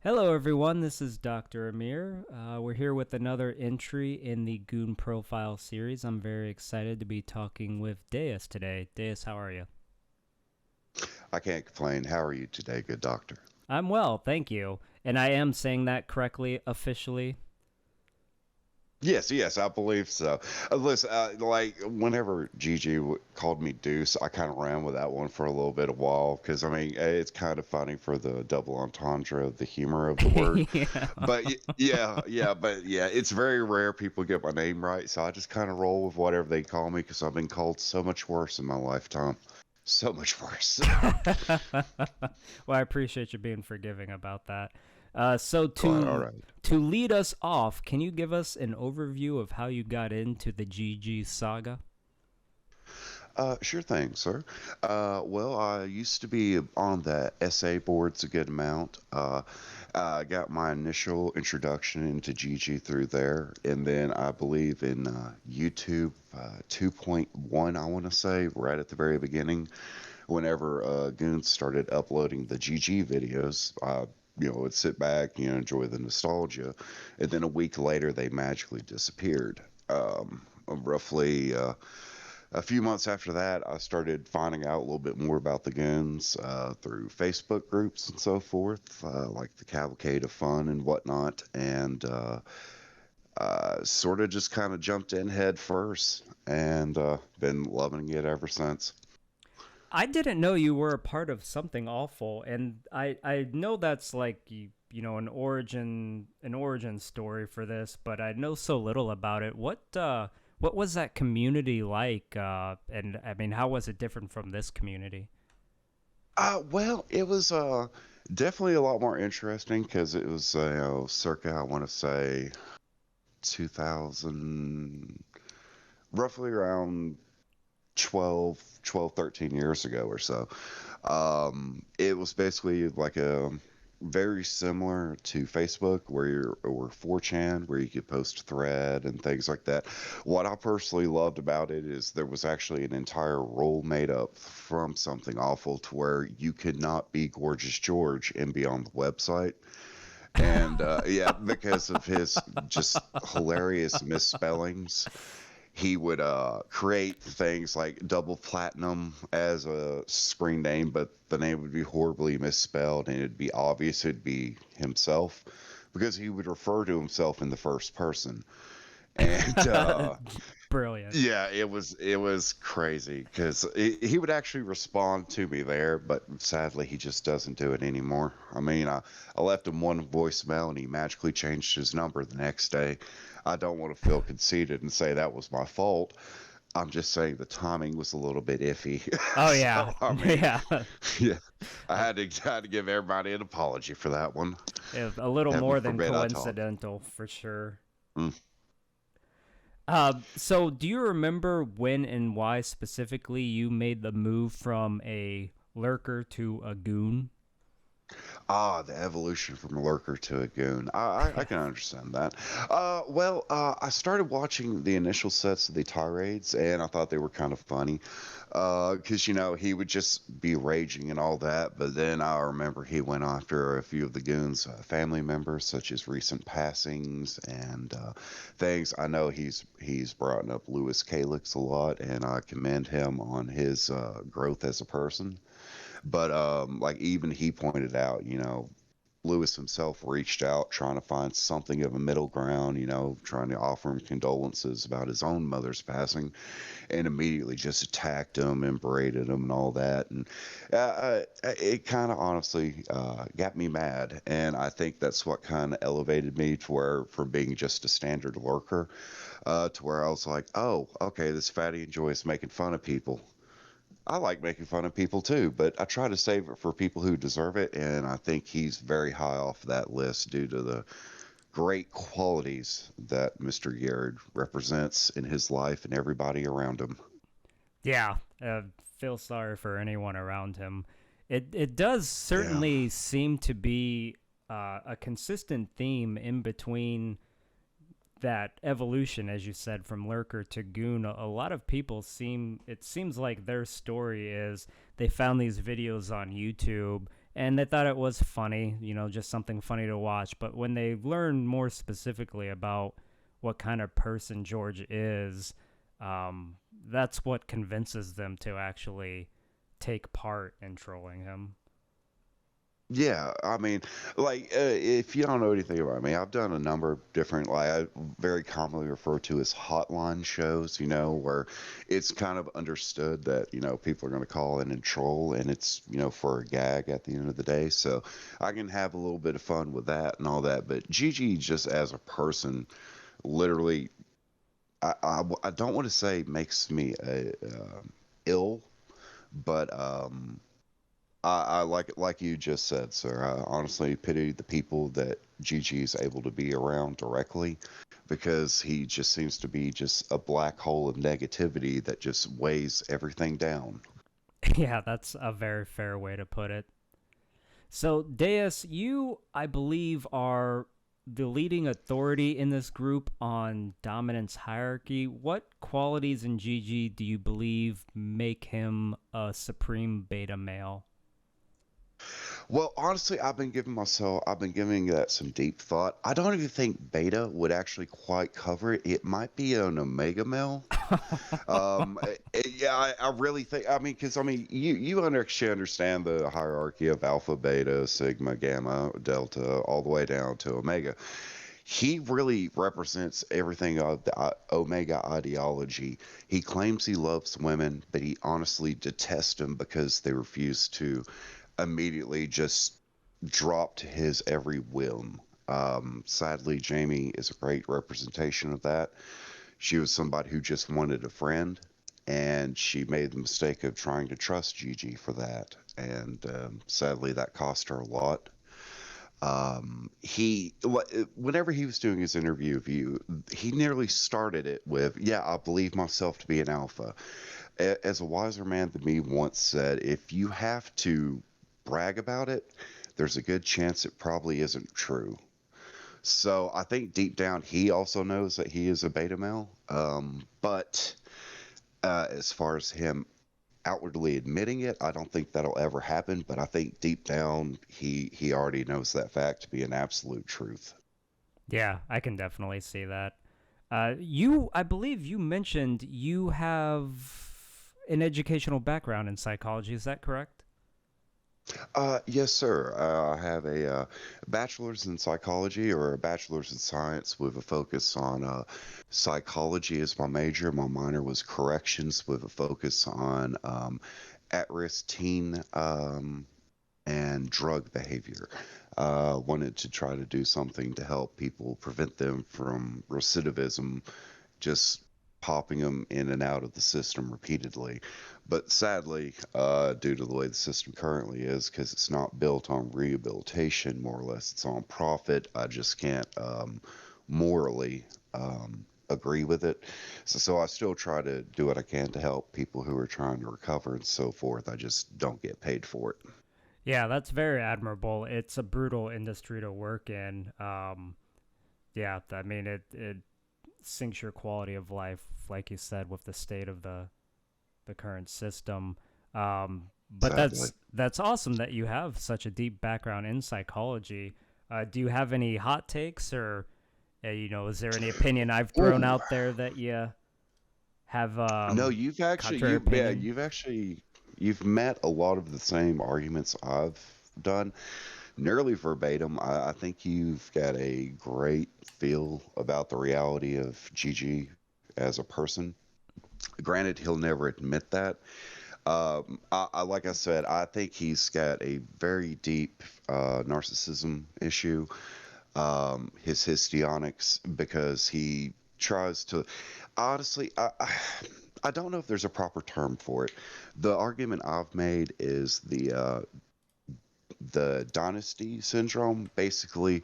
Hello, everyone. This is Dr. Amir. We're here with another entry in the Goon Profile series. I'm very excited to be talking with Deus today. Deus, how are you? I can't complain. How are you today, good doctor? I'm well, thank you. And I am saying that correctly officially. Yes, I believe so. Listen, like whenever Gigi called me Deuce, I kind of ran with that one for a little bit of while because I mean it's kind of funny for the double entendre of the humor of the word. Yeah. But yeah, it's very rare people get my name right, so I just kind of roll with whatever they call me because I've been called so much worse in my lifetime, so much worse. Well, I appreciate you being forgiving about that. So Quite all to right. to lead us off, can you give us an overview of how you got into the GG saga? Sure thing, sir. Well, I used to be on the SA boards a good amount. I got my initial introduction into GG through there, and then I believe in YouTube 2.1, I want to say, right at the very beginning, whenever Goon started uploading the GG videos. Would sit back, enjoy the nostalgia, and then a week later they magically disappeared. Roughly. A few months after that, I started finding out a little bit more about the Goons through Facebook groups and so forth, like the Cavalcade of Fun and whatnot, and sort of just kind of jumped in head first and been loving it ever since. I didn't know you were a part of something awful, and I know that's like you know an origin story for this, but I know so little about it. What was that community like? And I mean, how was it different from this community? Well, it was definitely a lot more interesting because it was circa, I want to say, 2000, roughly around 13 years ago or so. It was basically like a very similar to Facebook where you're or 4chan where you could post thread and things like that. What I personally loved about it is there was actually an entire role made up from something awful to where you could not be Gorgeous George and be on the website. And yeah, because of his just hilarious misspellings, he would create things like double platinum as a screen name, but the name would be horribly misspelled and it'd be obvious it'd be himself because he would refer to himself in the first person. And Brilliant. yeah, it was crazy because he would actually respond to me there, but sadly he just doesn't do it anymore. I mean, I left him one voicemail and he magically changed his number the next day. I don't want to feel conceited and say that was my fault. I'm just saying the timing was a little bit iffy. Oh yeah, So I mean, yeah. yeah, I had to give everybody an apology for that one. A little Heaven more than forbid I talk. coincidental for sure. Mm. So do you remember when and why specifically you made the move from a lurker to a goon? The evolution from a lurker to a goon. I Yeah. can understand that. I started watching the initial sets of the tirades, and I thought they were kind of funny. Because, he would just be raging and all that, but then I remember he went after a few of the goons' family members, such as recent passings and things. I know he's brought up Lewis Calix a lot, and I commend him on his growth as a person. But like even he pointed out, Lewis himself reached out trying to find something of a middle ground, trying to offer him condolences about his own mother's passing, and immediately just attacked him and berated him and all that. And it kind of honestly got me mad. And I think that's what kind of elevated me to where, from being just a standard lurker, to where I was like, oh, okay, this fatty enjoys making fun of people. I like making fun of people too, but I try to save it for people who deserve it, and I think he's very high off that list due to the great qualities that Mr. Yared represents in his life and everybody around him. Yeah, feel sorry for anyone around him. It does Yeah. certainly seem to be a consistent theme in between that evolution, as you said, from lurker to goon. A lot of people seems like their story is they found these videos on YouTube and they thought it was funny, just something funny to watch. But when they learn more specifically about what kind of person George is, that's what convinces them to actually take part in trolling him. Yeah, I mean, like, if you don't know anything about me, I've done a number of different, like, I very commonly refer to as hotline shows, where it's kind of understood that, people are going to call in and troll, and it's, for a gag at the end of the day. So I can have a little bit of fun with that and all that. But Gigi, just as a person, literally, I don't want to say makes me ill, but I like you just said, sir. I honestly pity the people that Gigi is able to be around directly, because he just seems to be just a black hole of negativity that just weighs everything down. Yeah, that's a very fair way to put it. So, Deus, you, I believe, are the leading authority in this group on dominance hierarchy. What qualities in Gigi do you believe make him a supreme beta male? Well, honestly, I've been giving that some deep thought. I don't even think beta would actually quite cover it. It might be an omega male. Yeah, I really think. I mean, because I mean, actually understand the hierarchy of alpha, beta, sigma, gamma, delta, all the way down to omega. He really represents everything of the omega ideology. He claims he loves women, but he honestly detests them because they refuse to immediately just drop to his every whim. Sadly, Jamie is a great representation of that. She was somebody who just wanted a friend, and she made the mistake of trying to trust Gigi for that. And sadly, that cost her a lot. Whenever he was doing his interview of you, he nearly started it with, "Yeah, I believe myself to be an alpha." As a wiser man than me once said, if you have to brag about it, there's a good chance it probably isn't true. So I think deep down he also knows that he is a beta male. But as far as him outwardly admitting it, I don't think that'll ever happen. But I think deep down he already knows that fact to be an absolute truth. Yeah, I can definitely see that. I believe you mentioned you have an educational background in psychology. Is that correct? Yes, sir. I have a bachelor's in psychology, or a bachelor's in science, with a focus on psychology as my major. My minor was corrections, with a focus on at-risk teen and drug behavior. Wanted to try to do something to help people prevent them from recidivism, just popping them in and out of the system repeatedly. But sadly, due to the way the system currently is, because it's not built on rehabilitation, more or less, it's on profit, I just can't morally agree with it. So I still try to do what I can to help people who are trying to recover and so forth. I just don't get paid for it. Yeah, that's very admirable. It's a brutal industry to work in. Yeah, I mean it sinks your quality of life, like you said, with the state of the current system. But Sadly. that's awesome that you have such a deep background in psychology. Do you have any hot takes, or is there any opinion I've thrown Ooh. out there that you have No, contrary opinion? you've met a lot of the same arguments I've done, nearly verbatim. I think you've got a great feel about the reality of Gigi as a person. Granted, he'll never admit that. Like I said, I think he's got a very deep narcissism issue. His histrionics, because he tries to. Honestly, I don't know if there's a proper term for it. The argument I've made is the dynasty syndrome. Basically,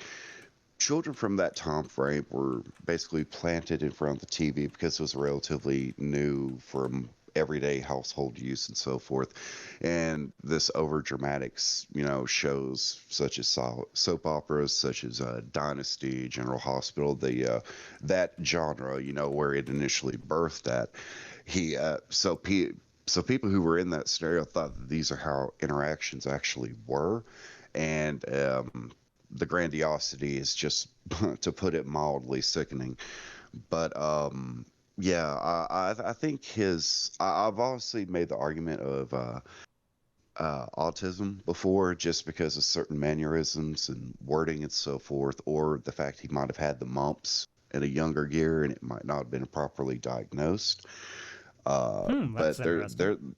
children from that time frame were basically planted in front of the TV because it was relatively new from everyday household use and so forth. And this over dramatics, shows such as soap operas, such as Dynasty, General Hospital, the that genre, where it initially birthed at. He so So people who were in that scenario thought that these are how interactions actually were, and the grandiosity is just, to put it mildly, sickening. But yeah, I think I've obviously made the argument of autism before, just because of certain mannerisms and wording and so forth, or the fact he might have had the mumps in a younger year and it might not have been properly diagnosed. That's But interesting.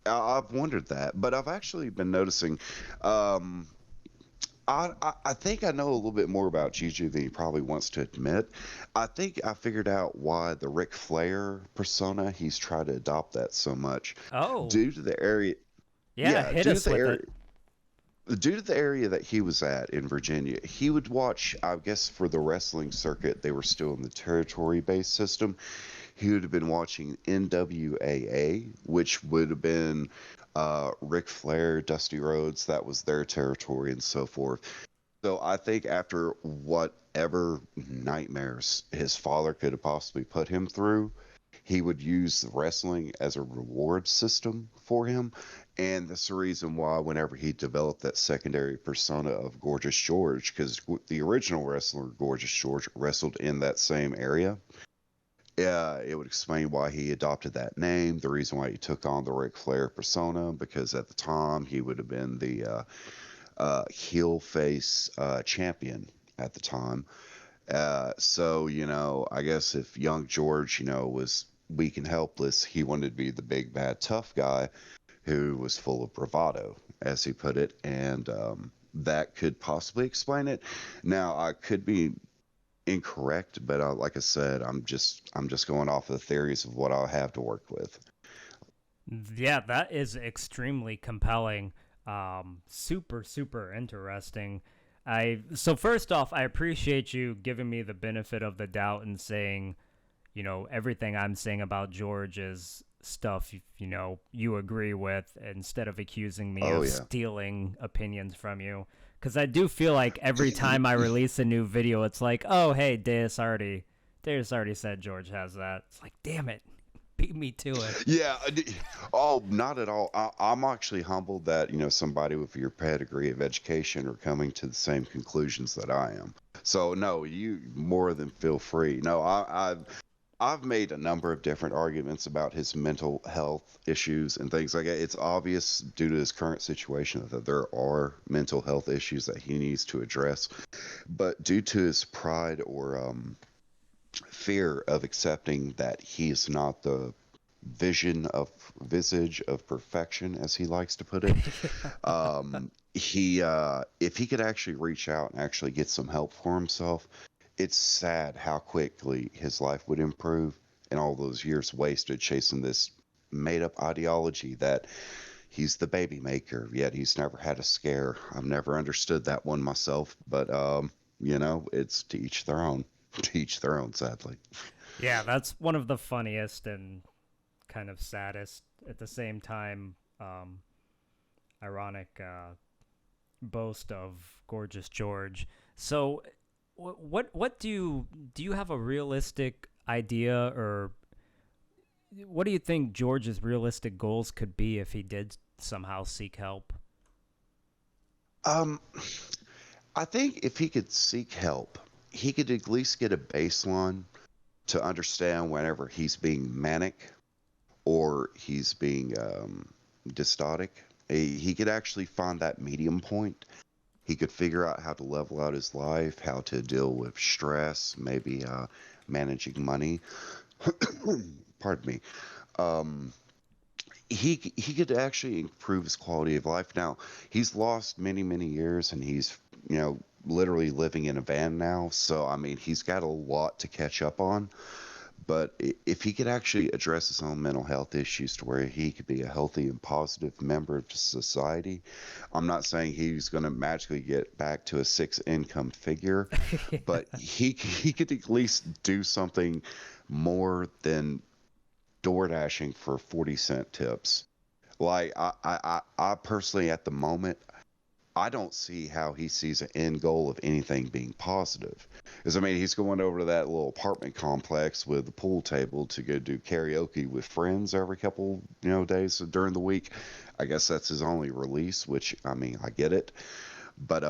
I've wondered that, but I've actually been noticing. Um, I think I know a little bit more about Juju than he probably wants to admit. I think I figured out why the Ric Flair persona, he's tried to adopt that so much, Oh, due to the area. yeah, Yeah, hit us with it. due to the area that he was at in Virginia. He would watch, I guess, for the wrestling circuit. They were still in the territory-based system. He would have been watching NWAA, which would have been Ric Flair, Dusty Rhodes. That was their territory and so forth. So I think after whatever nightmares his father could have possibly put him through, he would use wrestling as a reward system for him. And that's the reason why, whenever he developed that secondary persona of Gorgeous George, because the original wrestler, Gorgeous George, wrestled in that same area. Yeah, it would explain why he adopted that name, the reason why he took on the Ric Flair persona, because at the time he would have been the heel face champion at the time. So, I guess if young George, was weak and helpless, he wanted to be the big, bad, tough guy who was full of bravado, as he put it. And that could possibly explain it. Now, I could be incorrect, but like I said, I'm just going off of the theories of what I have to work with. Yeah, that is extremely compelling. Super, super interesting. So first off, I appreciate you giving me the benefit of the doubt and saying, everything I'm saying about George is stuff you agree with, instead of accusing me Oh of yeah. stealing opinions from you. Because I do feel like every time I release a new video, it's like, oh hey, Deus already said George has that. It's like, damn it, beat me to it. Yeah. Oh, not at all. I'm actually humbled that, somebody with your pedigree of education are coming to the same conclusions that I am. So no, you more than feel free. No, I've made a number of different arguments about his mental health issues and things like that. It's obvious due to his current situation that there are mental health issues that he needs to address, but due to his pride or fear of accepting that he's not the visage of perfection, as he likes to put it. He If he could actually reach out and actually get some help for himself, it's sad how quickly his life would improve, and all those years wasted chasing this made up ideology that he's the baby maker, yet he's never had a scare. I've never understood that one myself, but it's to each their own. To each their own, sadly. Yeah, that's one of the funniest and kind of saddest at the same time, ironic boast of Gorgeous George. So, what do you have a realistic idea, or what do you think George's realistic goals could be if he did somehow seek help? Um, I think if he could seek help, he could at least get a baseline to understand whenever he's being manic or he's being dystotic. He could actually find that medium point. He could figure out how to level out his life, how to deal with stress, maybe managing money. Pardon me. Um, he could actually improve his quality of life. Now he's lost many years, and he's literally living in a van now. So I mean, he's got a lot to catch up on. But if he could actually address his own mental health issues to where he could be a healthy and positive member of society, I'm not saying he's going to magically get back to a six income figure, but he could at least do something more than door dashing for 40-cent tips. Like I personally, at the moment, I don't see how he sees an end goal of anything being positive. Because I mean, he's going over to that little apartment complex with the pool table to go do karaoke with friends every couple, days during the week. I guess that's his only release, which I mean, I get it. But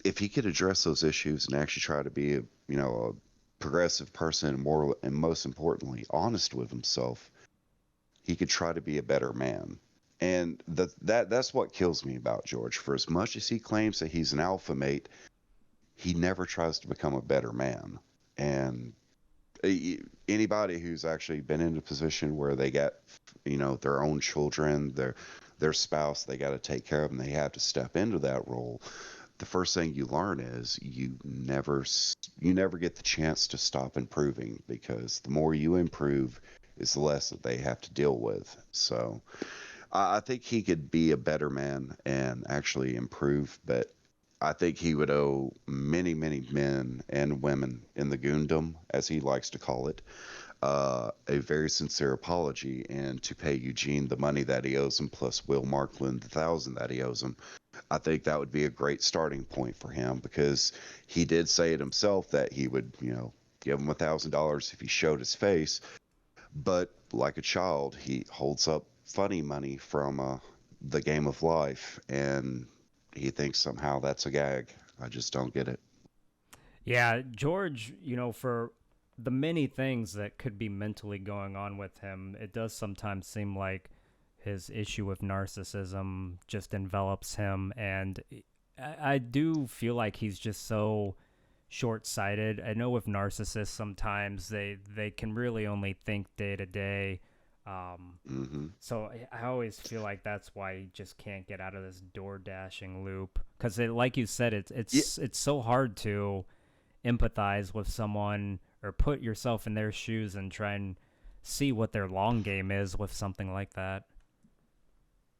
if he could address those issues and actually try to be a progressive person, more and most importantly, honest with himself, he could try to be a better man. And that's what kills me about George. For as much as he claims that he's an alpha mate, he never tries to become a better man. And anybody who's actually been in a position where they got, their own children, their spouse, they got to take care of them, they have to step into that role. The first thing you learn is you never get the chance to stop improving, because the more you improve is the less that they have to deal with. So I think he could be a better man and actually improve, but I think he would owe many, many men and women in the Goondom, as he likes to call it, a very sincere apology, and to pay Eugene the money that he owes him, plus Will Markland the 1,000 that he owes him. I think that would be a great starting point for him, because he did say it himself that he would, give him $1,000 if he showed his face. But like a child, he holds up funny money from the game of life, and he thinks somehow that's a gag. I just don't get it. Yeah, George, for the many things that could be mentally going on with him, it does sometimes seem like his issue with narcissism just envelops him. And I do feel like he's just so short-sighted. I know with narcissists sometimes they can really only think day to day. So I always feel like that's why he just can't get out of this door dashing loop, because like you said, it's Yeah, it's so hard to empathize with someone or put yourself in their shoes and try and see what their long game is with something like that.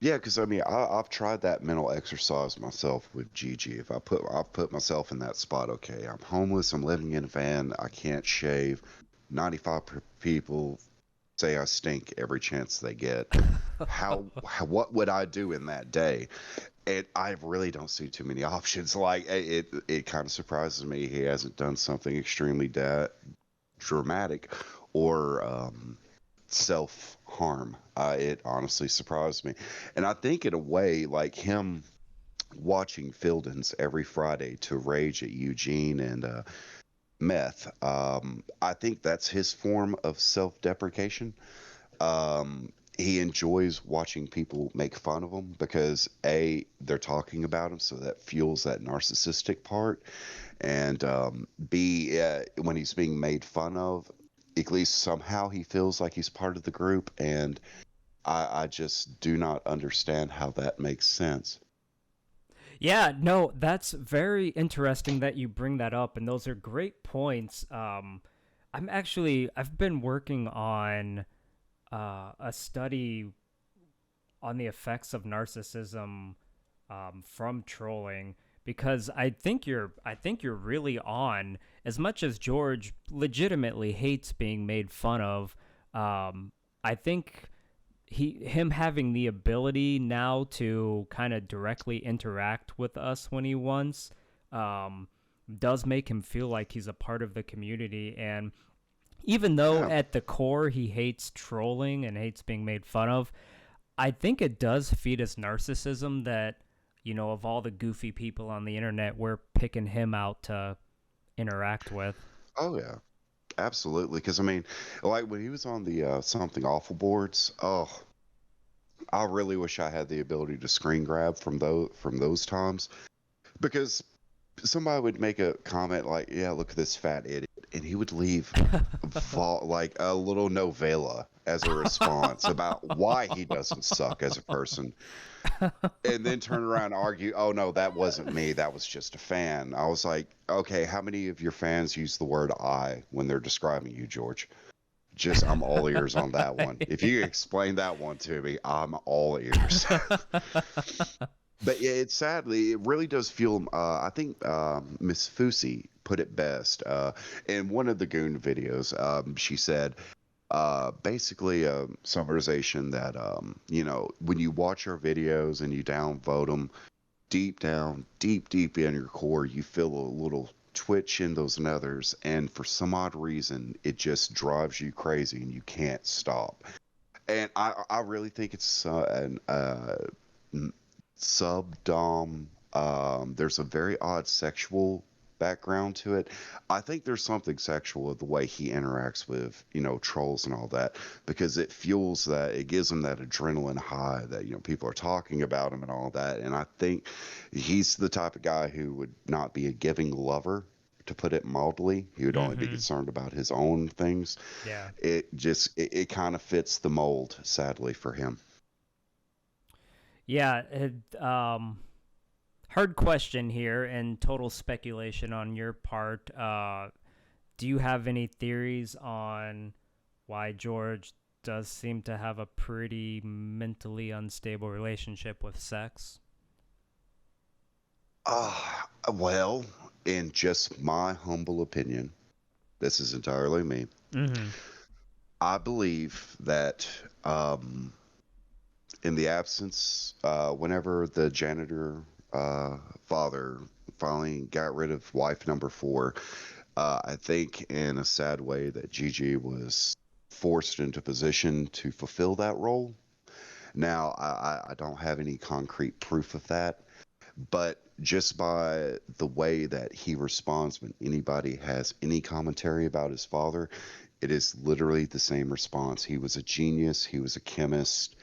yeah, because I mean, I've tried that mental exercise myself with Gigi. If I've put myself in that spot. Okay, I'm homeless. I'm living in a van. I can't shave. 95 people say I stink every chance they get. What would I do in that day? And I really don't see too many options. Like it kind of surprises me he hasn't done something extremely dramatic or self harm. It honestly surprised me, and I think in a way, like him watching Fieldins every Friday to rage at Eugene and Meth. I think that's his form of self deprecation. He enjoys watching people make fun of him, because A, they're talking about him, so that fuels that narcissistic part, and B, when he's being made fun of, at least somehow he feels like he's part of the group, and I just do not understand how that makes sense. Yeah, no, that's very interesting that you bring that up, and those are great points. I've been working on a study on the effects of narcissism from trolling, because I think you're really on. As much as George legitimately hates being made fun of, I think him having the ability now to kind of directly interact with us when he wants, um, does make him feel like he's a part of the community. And even though Yeah. at the core he hates trolling and hates being made fun of, I think it does feed his narcissism that, of all the goofy people on the internet, we're picking him out to interact with. Oh yeah. Absolutely. Because I mean, like when he was on the something awful boards, oh, I really wish I had the ability to screen grab from those times, because somebody would make a comment like, "Yeah, look at this fat idiot," and he would leave like a little novella as a response about why he doesn't suck as a person, and then turn around and argue, "Oh no, that wasn't me. That was just a fan." I was like, "Okay, how many of your fans use the word I when they're describing you, George?" Just I'm all ears on that one. If you explain that one to me, I'm all ears. But yeah, it really does feel. I think Miss Fusi put it best in one of the Goon videos. She said basically a summarization that when you watch our videos and you downvote them, deep down, deep in your core, you feel a little twitch in those nethers, and for some odd reason, it just drives you crazy and you can't stop. And I really think it's an subdom. There's a very odd sexual background to it. I think there's something sexual with the way he interacts with, trolls and all that, because it fuels that, it gives him that adrenaline high that, people are talking about him and all that. And I think he's the type of guy who would not be a giving lover, to put it mildly. He would only be Mm-hmm. concerned about his own things. Yeah. It kind of fits the mold, sadly, for him. Yeah. Hard question here and total speculation on your part. Do you have any theories on why George does seem to have a pretty mentally unstable relationship with sex? Well, in just my humble opinion, this is entirely me. Mm-hmm. I believe that in the absence, whenever the janitor father finally got rid of wife number four, I think in a sad way that Gigi was forced into position to fulfill that role. Now, I don't have any concrete proof of that, but just by the way that he responds when anybody has any commentary about his father, it is literally the same response. He was a genius, he was a chemist,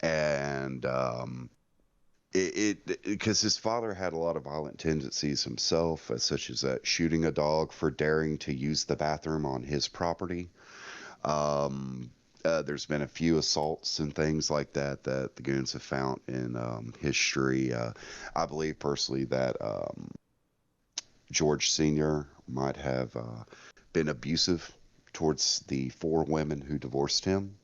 and it because his father had a lot of violent tendencies himself, such as shooting a dog for daring to use the bathroom on his property. There's been a few assaults and things like that that the goons have found in history. I believe personally that George Sr. might have been abusive towards the four women who divorced him.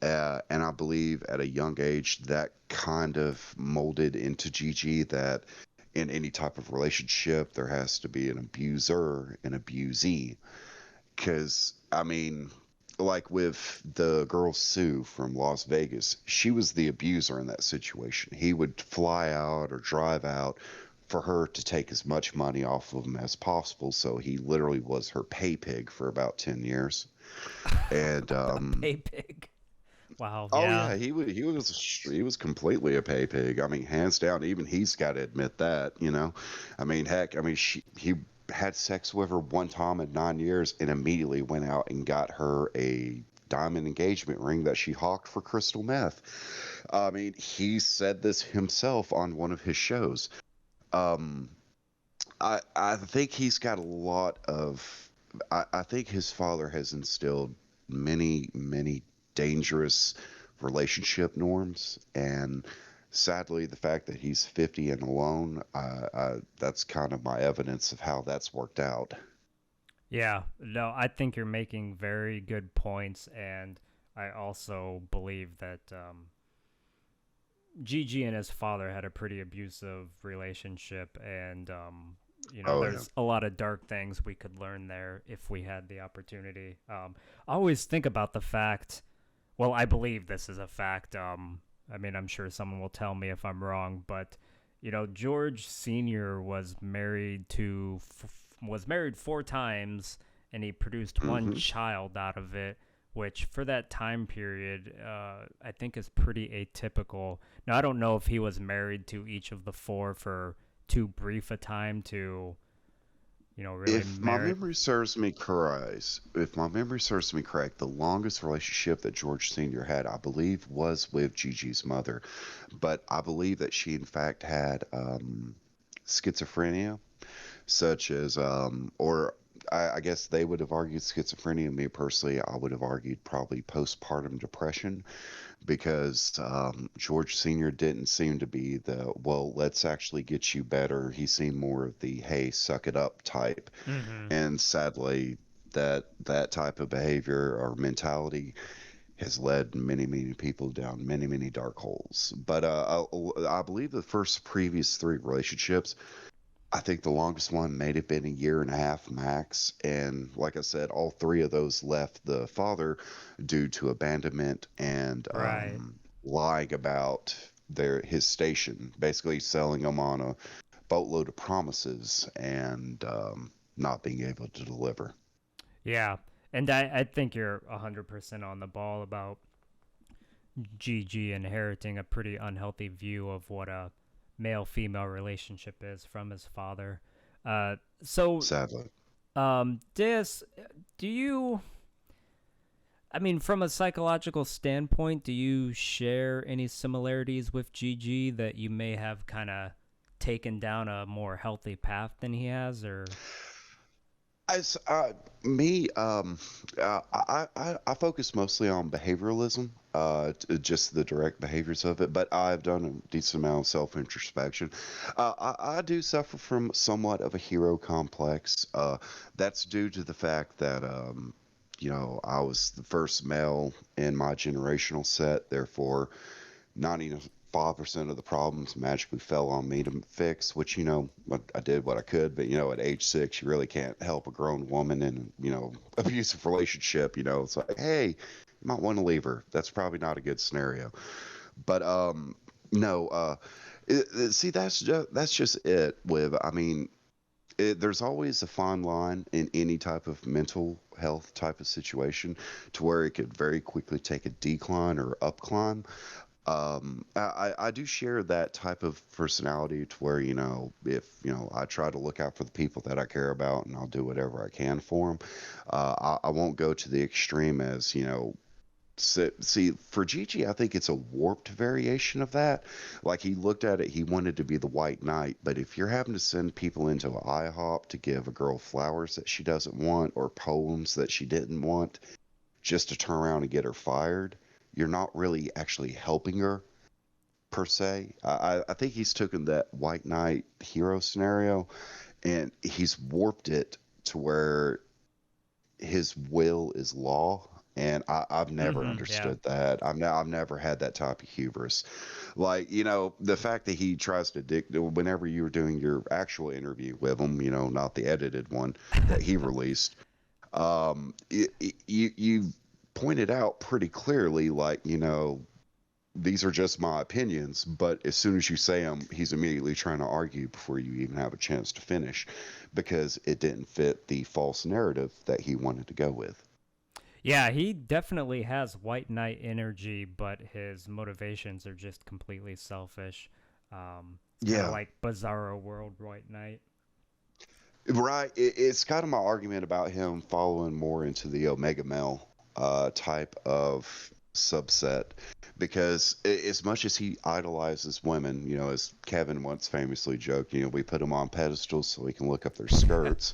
And I believe at a young age that kind of molded into Gigi that in any type of relationship, there has to be an abuser and abusee. Because, I mean, like with the girl Sue from Las Vegas, she was the abuser in that situation. He would fly out or drive out for her to take as much money off of him as possible. So he literally was her pay pig for about 10 years. And, A pay pig. Wow. oh Yeah. yeah, he was completely a pay pig. I mean, hands down. Even he's got to admit that. I mean, heck, I mean, he had sex with her one time in 9 years, and immediately went out and got her a diamond engagement ring that she hawked for crystal meth. I mean, he said this himself on one of his shows. Um, I think he's got a lot of. I think his father has instilled many dangerous relationship norms, and sadly, the fact that he's 50 and alone, that's kind of my evidence of how that's worked out. Yeah. No, I think you're making very good points, and I also believe that Gigi and his father had a pretty abusive relationship, and Oh yeah. there's a lot of dark things we could learn there if we had the opportunity. I always think about the fact. Well, I believe this is a fact. I mean, I'm sure someone will tell me if I'm wrong, but George Senior was married four times, and he produced one Hmm. child out of it, which for that time period, I think is pretty atypical. Now, I don't know if he was married to each of the four for too brief a time to, really If my merit. memory serves me correct, the longest relationship that George Senior had, I believe, was with Gigi's mother. But I believe that she, in fact, had schizophrenia, such as, or I guess they would have argued schizophrenia. Me personally, I would have argued probably postpartum depression, because George Sr. didn't seem to be the, well, let's actually get you better. He seemed more of the, hey, suck it up type. Mm-hmm. And sadly, that type of behavior or mentality has led many people down many dark holes. But I believe the first previous three relationships, I think the longest one may have been a year and a half max. And like I said, all three of those left the father due to abandonment and Right. lying about. his station, basically selling them on a boatload of promises and not being able to deliver. Yeah, and I think you're 100% on the ball about Gigi inheriting a pretty unhealthy view of what a male female relationship is from his father. So, Sadly. Deus, do you, I mean, from a psychological standpoint, do you share any similarities with Gigi that you may have kind of taken down a more healthy path than he has, or? As me, I focus mostly on behavioralism, just the direct behaviors of it. But I've done a decent amount of self introspection. I do suffer from somewhat of a hero complex. That's due to the fact that I was the first male in my generational set. Therefore, 95% of the problems magically fell on me to fix, which, I did what I could. But, at age 6, you really can't help a grown woman in, abusive relationship. It's like, hey, you might want to leave her. That's probably not a good scenario. But, no, see, that's just it with, I mean, there's always a fine line in any type of mental health type of situation to where it could very quickly take a decline or upclimb. I do share that type of personality to where, if, I try to look out for the people that I care about and I'll do whatever I can for them. I won't go to the extreme as, see, for Gigi, I think it's a warped variation of that. Like he looked at it, he wanted to be the white knight, but if you're having to send people into an IHOP to give a girl flowers that she doesn't want or poems that she didn't want just to turn around and get her fired, you're not really actually helping her per se. I think he's taken that white knight hero scenario and he's warped it to where his will is law. And I've never Mm-hmm. Yeah. understood that. I've never had that type of hubris. Like, the fact that he tries to whenever you were doing your actual interview with him, not the edited one that he released, you pointed out pretty clearly, like, these are just my opinions, but as soon as you say them, he's immediately trying to argue before you even have a chance to finish because it didn't fit the false narrative that he wanted to go with. Yeah, he definitely has white knight energy, but his motivations are just completely selfish. It's kind of Yeah, like Bizarro World White Knight. right. It's kind of my argument about him following more into the Omega Male type of subset because as much as he idolizes women, as Kevin once famously joked, we put them on pedestals so we can look up their skirts.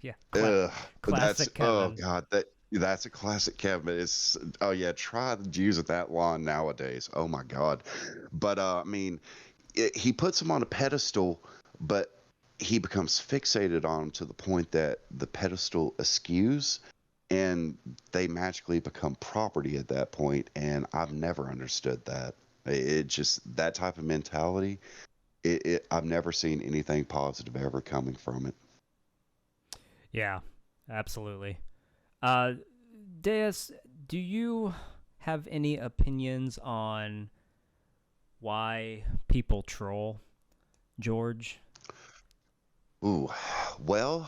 Yeah, Ugh, that's classic oh Kevin. god, that's a classic Kevin. It's oh yeah, try to use that line nowadays. Oh my god, but I mean, he puts him on a pedestal, but he becomes fixated on him to the point that the pedestal askews, and they magically become property at that point. And I've never understood that. It just that type of mentality. I've never seen anything positive ever coming from it. Yeah, absolutely. Uh, Deus, do you have any opinions on why people troll George? Ooh, well,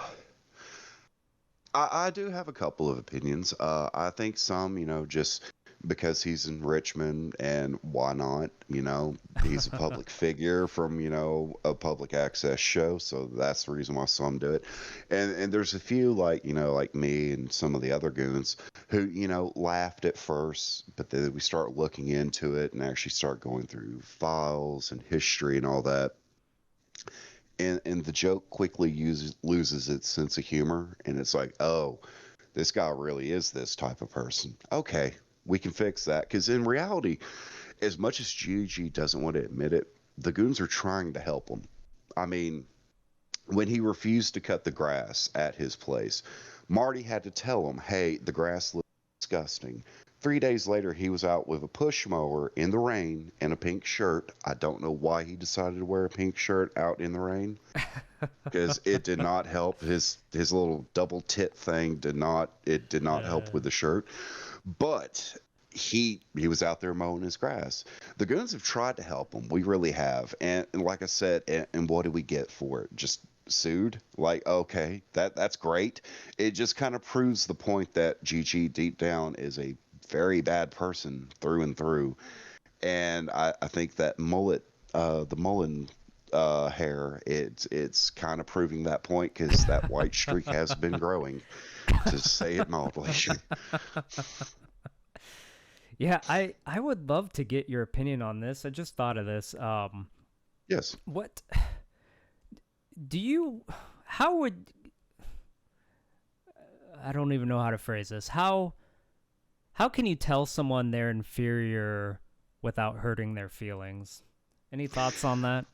I do have a couple of opinions. I think some, just because he's in Richmond and why not? He's a public figure from, a public access show, so that's the reason why some do it. And there's a few like, like me and some of the other goons who, laughed at first, but then we start looking into it and actually start going through files and history and all that, and the joke quickly loses its sense of humor, and it's like, oh, this guy really is this type of person. Okay, we can fix that because in reality, as much as Gigi doesn't want to admit it, the goons are trying to help him. I mean, when he refused to cut the grass at his place, Marty had to tell him, hey, the grass looks disgusting. 3 days later, he was out with a push mower in the rain and a pink shirt. I don't know why he decided to wear a pink shirt out in the rain because it did not help. His little double tit thing did not help uh, with the shirt. But he was out there mowing his grass. The goons have tried to help him. We really have. And like I said, and what do we get for it? Just sued? Like, okay, that's great. It just kind of proves the point that Gigi deep down is a very bad person through and through. And I think that the Mullen hair, it's kind of proving that point because that white streak has been growing, to say it mildly. Yeah, I would love to get your opinion on this. I just thought of this. Yes. What do you? How would I don't even know how to phrase this. How can you tell someone they're inferior without hurting their feelings? Any thoughts on that?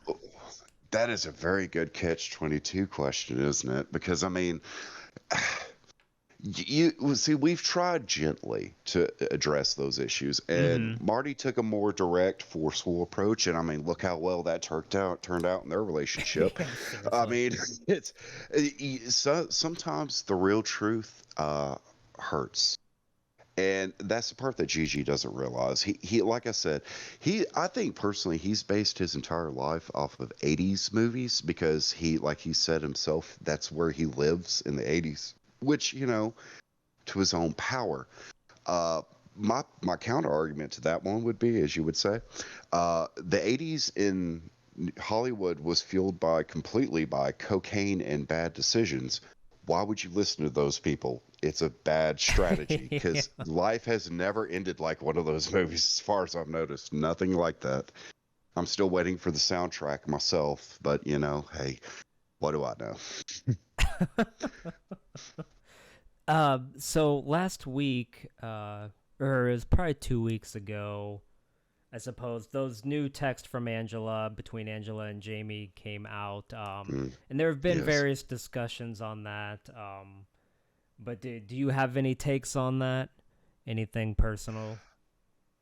That is a very good catch 22 question, isn't it? Because I mean, you well, see, we've tried gently to address those issues, and Mm-hmm. Marty took a more direct, forceful approach. And I mean, look how well that turned out in their relationship. Yeah, I seriously. mean, sometimes the real truth hurts. And that's the part that Gigi doesn't realize. He, like I said, I think personally, he's based his entire life off of 80s movies because like he said himself, that's where he lives in the 80s, which, to his own power. Uh, my counter argument to that one would be, as you would say, the 80s in Hollywood was fueled completely by cocaine and bad decisions. Why would you listen to those people? It's a bad strategy Yeah. because life has never ended like one of those movies, as far as I've noticed. Nothing like that. I'm still waiting for the soundtrack myself, but hey, what do I know? So last week, or it was probably 2 weeks ago, I suppose, those new texts from Angela between Angela and Jamie came out. Mm, And there have been yes. various discussions on that. But do you have any takes on that? Anything personal?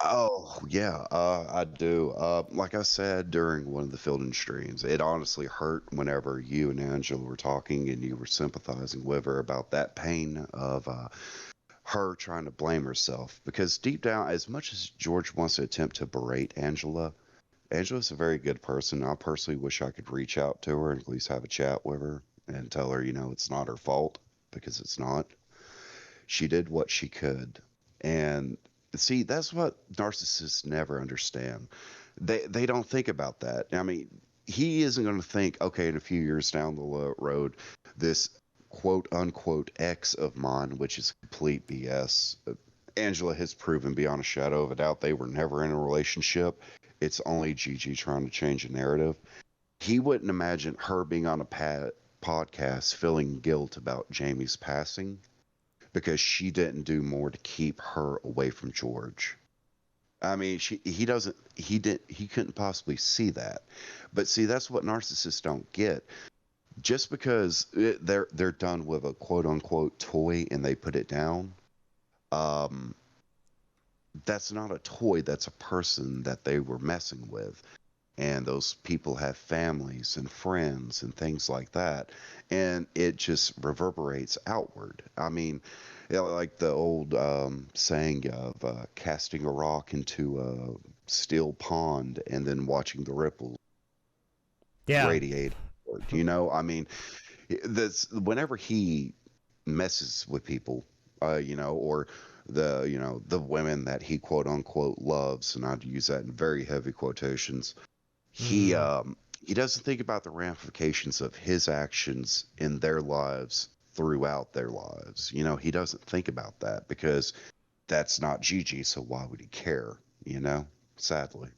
Oh, yeah, I do. Like I said during one of the filming streams, it honestly hurt whenever you and Angela were talking and you were sympathizing with her about that pain of her trying to blame herself. Because deep down, as much as George wants to attempt to berate Angela, Angela's a very good person. I personally wish I could reach out to her and at least have a chat with her and tell her, it's not her fault because it's not. She did what she could. And see, that's what narcissists never understand. They don't think about that. I mean, he isn't going to think, okay, in a few years down the road, this quote unquote ex of mine, which is complete BS. Angela has proven beyond a shadow of a doubt they were never in a relationship. It's only Gigi trying to change the narrative. He wouldn't imagine her being on a podcast feeling guilt about Jamie's passing because she didn't do more to keep her away from George. I mean, he couldn't possibly see that. But see, that's what narcissists don't get. Just because they're done with a quote unquote toy and they put it down, um, that's not a toy. That's a person that they were messing with. And those people have families and friends and things like that. And it just reverberates outward. I mean, like the old saying of casting a rock into a still pond and then watching the ripples Yeah. radiate outward. I mean, that's whenever he messes with people, or the women that he quote unquote loves, and I'd use that in very heavy quotations. he Mm-hmm. um he doesn't think about the ramifications of his actions in their lives throughout their lives. He doesn't think about that because that's not Gigi, so why would he care? Sadly.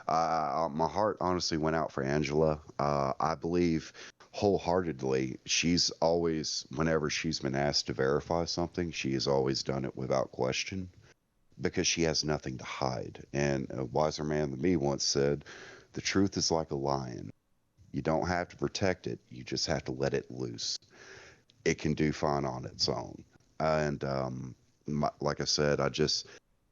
My heart honestly went out for Angela. I believe wholeheartedly she's always, whenever she's been asked to verify something, she has always done it without question because she has nothing to hide. And a wiser man than me once said, the truth is like a lion. You don't have to protect it, you just have to let it loose. It can do fine on its own. And like I said, I just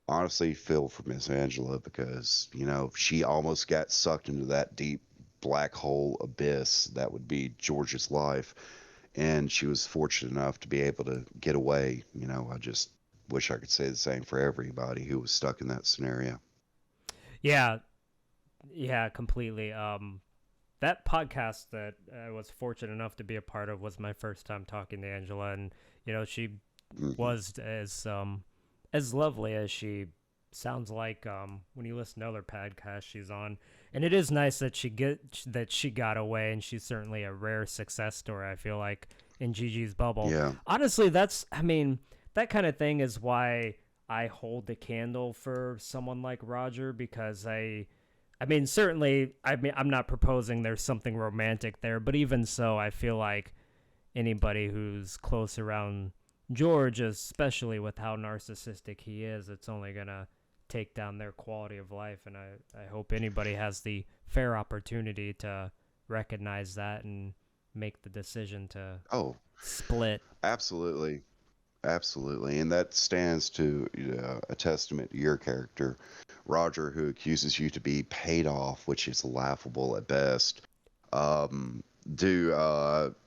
honestly feel for Miss Angela because, she almost got sucked into that deep black hole abyss that would be George's life. And she was fortunate enough to be able to get away. I just wish I could say the same for everybody who was stuck in that scenario. Yeah, yeah, completely. That podcast that I was fortunate enough to be a part of was my first time talking to Angela, and she Hmm. was as lovely as she sounds like when you listen to other podcasts she's on. And it is nice that she got away, and she's certainly a rare success story, I feel like, in Gigi's bubble. Yeah. Honestly, that kind of thing is why I hold the candle for someone like Roger, because certainly, I'm not proposing there's something romantic there, but even so, I feel like anybody who's close around George, especially with how narcissistic he is, it's only gonna take down their quality of life. And I hope anybody has the fair opportunity to recognize that and make the decision to Oh, split. absolutely. Absolutely. And that stands to a testament to your character, Roger, who accuses you to be paid off, which is laughable at best. Um, do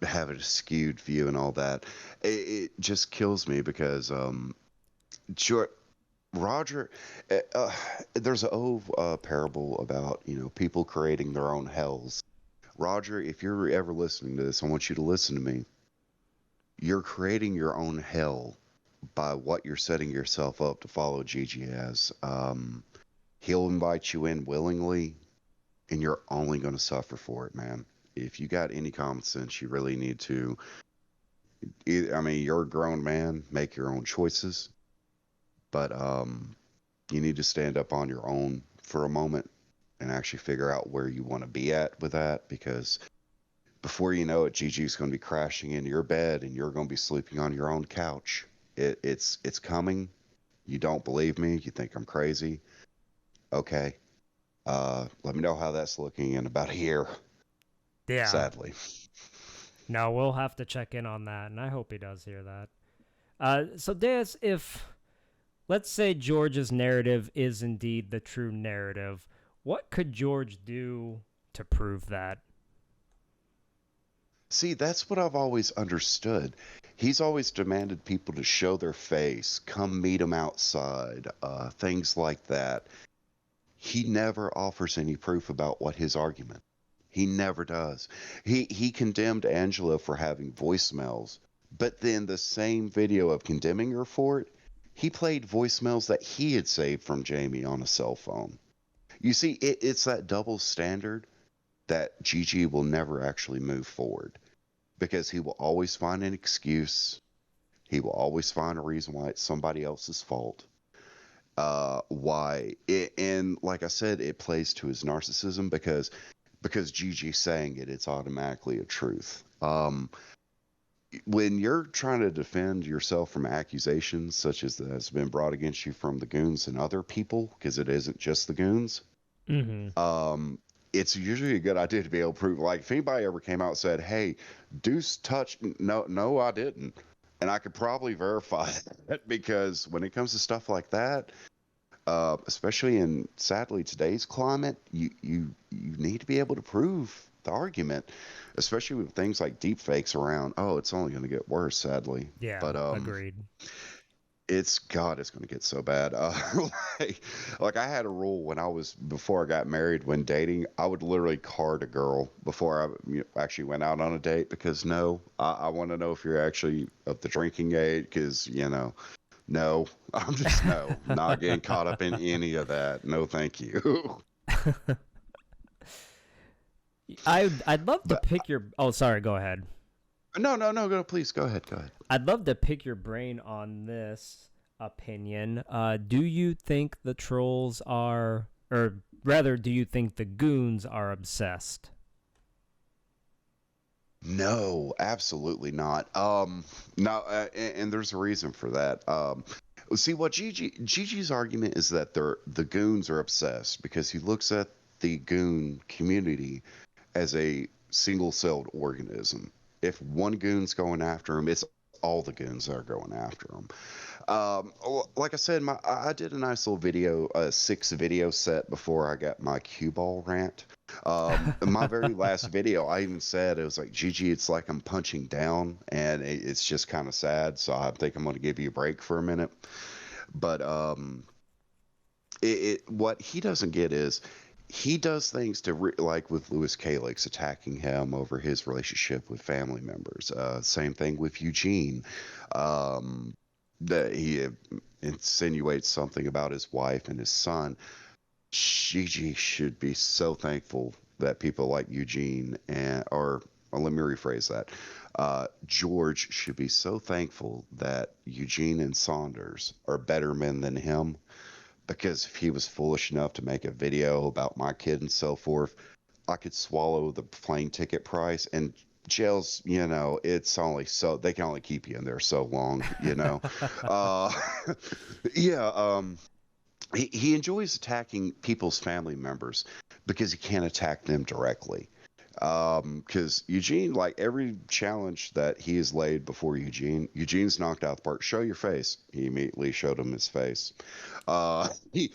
have a skewed view and all that. It just kills me because sure, Roger, there's an old parable about people creating their own hells. Roger, if you're ever listening to this, I want you to listen to me. You're creating your own hell by what you're setting yourself up to follow Gigi as. He'll invite you in willingly, and you're only going to suffer for it, man. If you got any common sense, you really need to. I mean, you're a grown man, make your own choices, but you need to stand up on your own for a moment and actually figure out where you want to be at with that, because before you know it, Gigi's going to be crashing into your bed and you're going to be sleeping on your own couch. It's coming. You don't believe me? You think I'm crazy? Okay. Let me know how that's looking in about a year. Yeah. Sadly. No, we'll have to check in on that, and I hope he does hear that. So, Deus, if let's say George's narrative is indeed the true narrative, what could George do to prove that? See, that's what I've always understood. He's always demanded people to show their face, come meet him outside, things like that. He never offers any proof about what his argument. He never does. He condemned Angela for having voicemails, but then the same video of condemning her for it, he played voicemails that he had saved from Jamie on a cell phone. You see, it's that double standard that Gigi will never actually move forward, because he will always find an excuse. He will always find a reason why it's somebody else's fault. Why it, and like I said, it plays to his narcissism, because Gigi's saying it, it's automatically a truth. When you're trying to defend yourself from accusations such as that has been brought against you from the goons and other people, because it isn't just the goons, Mm-hmm. it's usually a good idea to be able to prove. Like if anybody ever came out and said, "Hey, Deuce touched," no, no, I didn't, and I could probably verify that, because when it comes to stuff like that, especially in sadly today's climate, you need to be able to prove the argument, especially with things like deep fakes around. Oh, it's only going to get worse, sadly. Yeah, But agreed. it's God, it's going to get so bad. Like, like I had a rule when I was before I got married. When dating, I would literally card a girl before I actually went out on a date, because no, I want to know if you're actually of the drinking age, because no, I'm just no, not getting caught up in any of that. No, thank you. I'd love to But pick your. Oh, sorry. Go ahead. no, no, no. Go, please go ahead. Go ahead. I'd love to pick your brain on this opinion. Do you think the trolls are, or rather, do you think the goons are obsessed? No, absolutely not. No, and there's a reason for that. See, what Gigi's argument is that the goons are obsessed because he looks at the goon community as a single-celled organism. If one goon's going after him, it's all the goons that are going after him. Like I said, I did a nice little video, a 6 video set before I got my cue ball rant. In my very last video, I even said it was like, Gigi, it's like I'm punching down, and it's just kind of sad. So I think I'm going to give you a break for a minute. But what he doesn't get is he does things to like with Louis Calix attacking him over his relationship with family members. Same thing with Eugene. Um, that he insinuates something about his wife and his son. Gigi should be so thankful that people like Eugene or let me rephrase that. George should be so thankful that Eugene and Saunders are better men than him, because if he was foolish enough to make a video about my kid and so forth, I could swallow the plane ticket price. And jails, it's only so they can only keep you in there so long. uh, yeah, he enjoys attacking people's family members because he can't attack them directly. Because Eugene, like every challenge that he has laid before Eugene's knocked out the park. Show your face. He immediately showed him his face. He,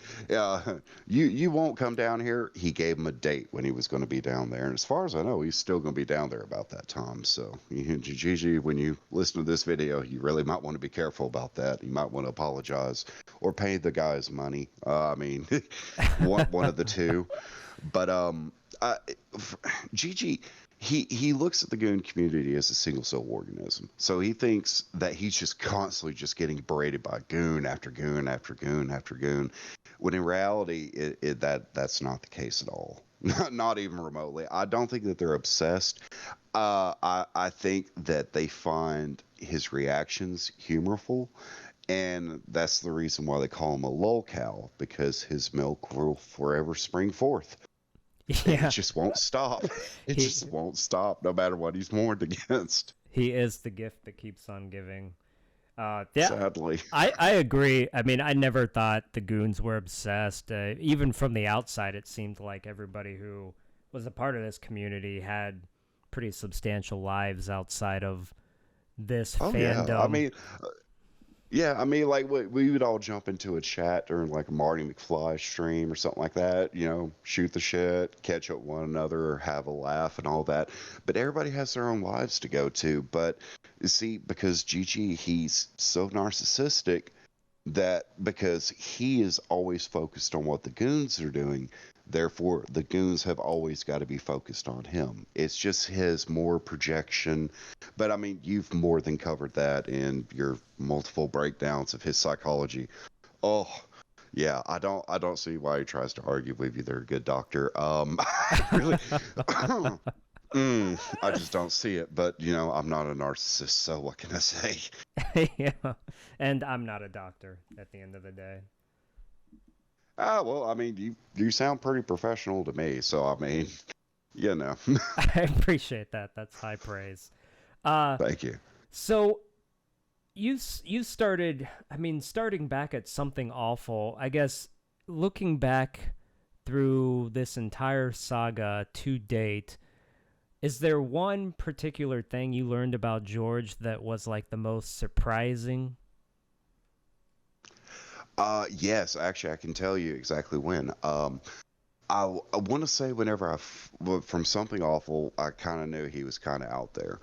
you won't come down here. He gave him a date when he was going to be down there, and as far as I know, he's still going to be down there about that time. So, Gigi, when you listen to this video, you really might want to be careful about that. You might want to apologize or pay the guys money. I mean, one of the two. But uh, Gigi, he looks at the Goon community as a single cell organism. So he thinks that he's just constantly just getting berated by Goon after Goon after Goon after Goon, when in reality, that's not the case at all. Not even remotely. I don't think that they're obsessed. I think that they find his reactions humorful, and that's the reason why they call him a lolcow, because his milk will forever spring forth. It Yeah. just won't stop. It he just won't stop, no matter what he's warned against. he is the gift that keeps on giving. Yeah, Sadly. I agree. I mean, I never thought the goons were obsessed. Even from the outside, it seemed like everybody who was a part of this community had pretty substantial lives outside of this Oh yeah. I fandom. mean, yeah. I mean, like we would all jump into a chat during like a Marty McFly stream or something like that. Shoot the shit, catch up with one another, have a laugh, and all that. But everybody has their own lives to go to. But you see, because Gigi, he's so narcissistic that because he is always focused on what the goons are doing, therefore the goons have always got to be focused on him. It's just his more projection. But I mean, you've more than covered that in your multiple breakdowns of his psychology. Oh, yeah, I don't see why he tries to argue with you. They're a good doctor. Really. I just don't see it. But I'm not a narcissist, so what can I say? Yeah, and I'm not a doctor at the end of the day. Ah, well, I mean, you sound pretty professional to me. So I mean, you know, I appreciate that. That's high praise. Uh, thank you. so you started. I mean, starting back at something awful. I guess looking back through this entire saga to date, is there one particular thing you learned about George that was like the most surprising? Yes, actually, I can tell you exactly when. I want to say whenever well, from something awful, I kind of knew he was kind of out there.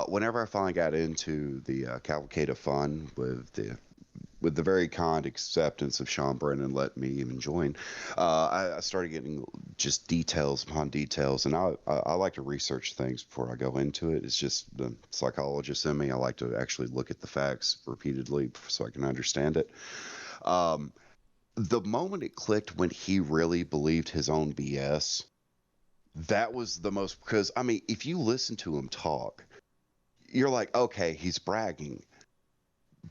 Whenever I finally got into the cavalcade of fun with the very kind acceptance of Sean Brennan letting me even join, I started getting just details upon details, and I like to research things before I go into it. It's just the psychologist in me. I like to actually look at the facts repeatedly so I can understand it. Um, the moment it clicked when he really believed his own BS, that was the most, because I mean, if you listen to him talk, you're like, okay, he's bragging.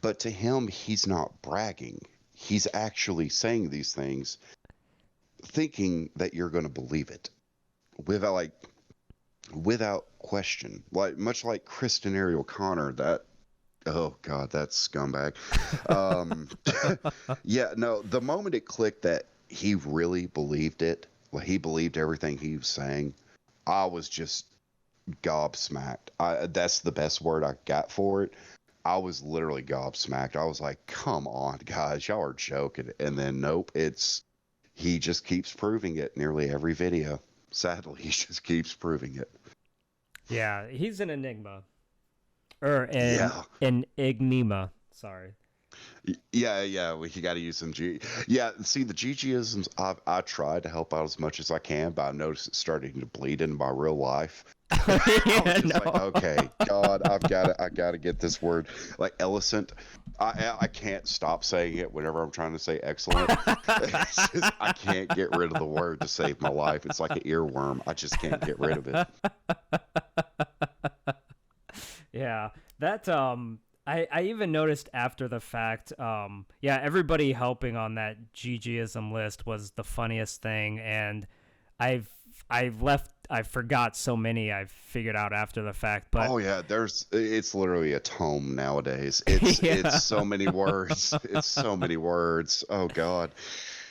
But to him, he's not bragging. He's actually saying these things, thinking that you're going to believe it without without question. Like much like Kristen Ariel Connor, that oh god, that scumbag. Um, yeah, no, the moment it clicked that he really believed it, like he believed everything he was saying, I was just gobsmacked. That's the best word I got for it. I was literally gobsmacked. I was like, "Come on, guys, y'all are joking." And then nope, he just keeps proving it nearly every video. Sadly, he just keeps proving it. Yeah, he's an enigma. Or an Yeah. enigma. Sorry. Yeah, yeah, we got to use some G. Yeah, see, the GGisms, I try to help out as much as I can, but I noticed it's starting to bleed into my real life. I was Yeah, just like, no. okay, God, I gotta get this word. Like Ellicent, I can't stop saying it whenever I'm trying to say excellent. It's just, I can't get rid of the word to save my life. It's like an earworm. I just can't get rid of it. Yeah, that I even noticed after the fact, yeah, everybody helping on that GGism list was the funniest thing, and I've I forgot so many I've figured out after the fact, but Oh yeah, it's literally a tome nowadays. It's yeah. so many words. It's so many words. Oh God.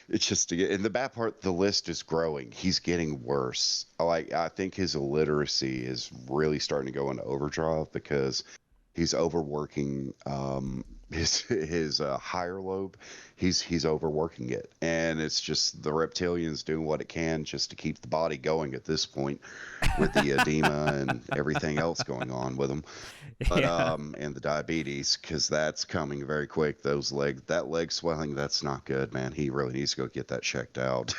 It's just to get, and the bad part, the list is growing. He's getting worse. Like I think his illiteracy is really starting to go into overdrive because he's overworking his higher lobe. He's overworking it, and it's just the reptilians doing what it can just to keep the body going at this point, with the edema and everything else going on with him. But Yeah. and the diabetes, because that's coming very quick. That leg swelling, that's not good, man. He really needs to go get that checked out.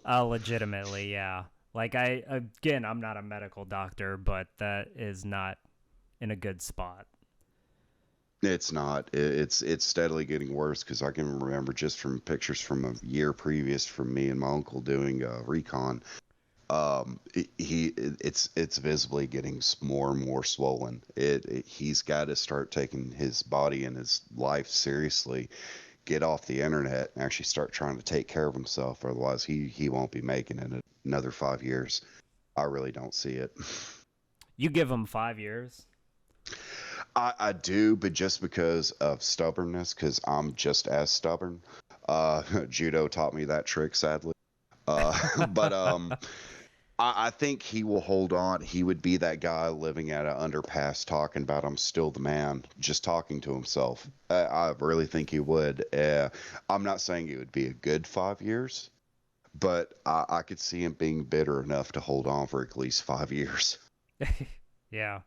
Legitimately, yeah. Like I again, I'm not a medical doctor, but that is not in a good spot. It's not. It's steadily getting worse because I can remember just from pictures from a year previous from me and my uncle doing recon. It's visibly getting more and more swollen. He's got to start taking his body and his life seriously. Get off the internet and actually start trying to take care of himself. Otherwise, he won't be making it another 5 years. I really don't see it. You give him 5 years. I do, but just because of stubbornness, because I'm just as stubborn. Judo taught me that trick, sadly. But I think he will hold on. He would be that guy living at an underpass talking about I'm still the man, just talking to himself. I really think he would. I'm not saying it would be a good 5 years, but I could see him being bitter enough to hold on for at least 5 years. Yeah.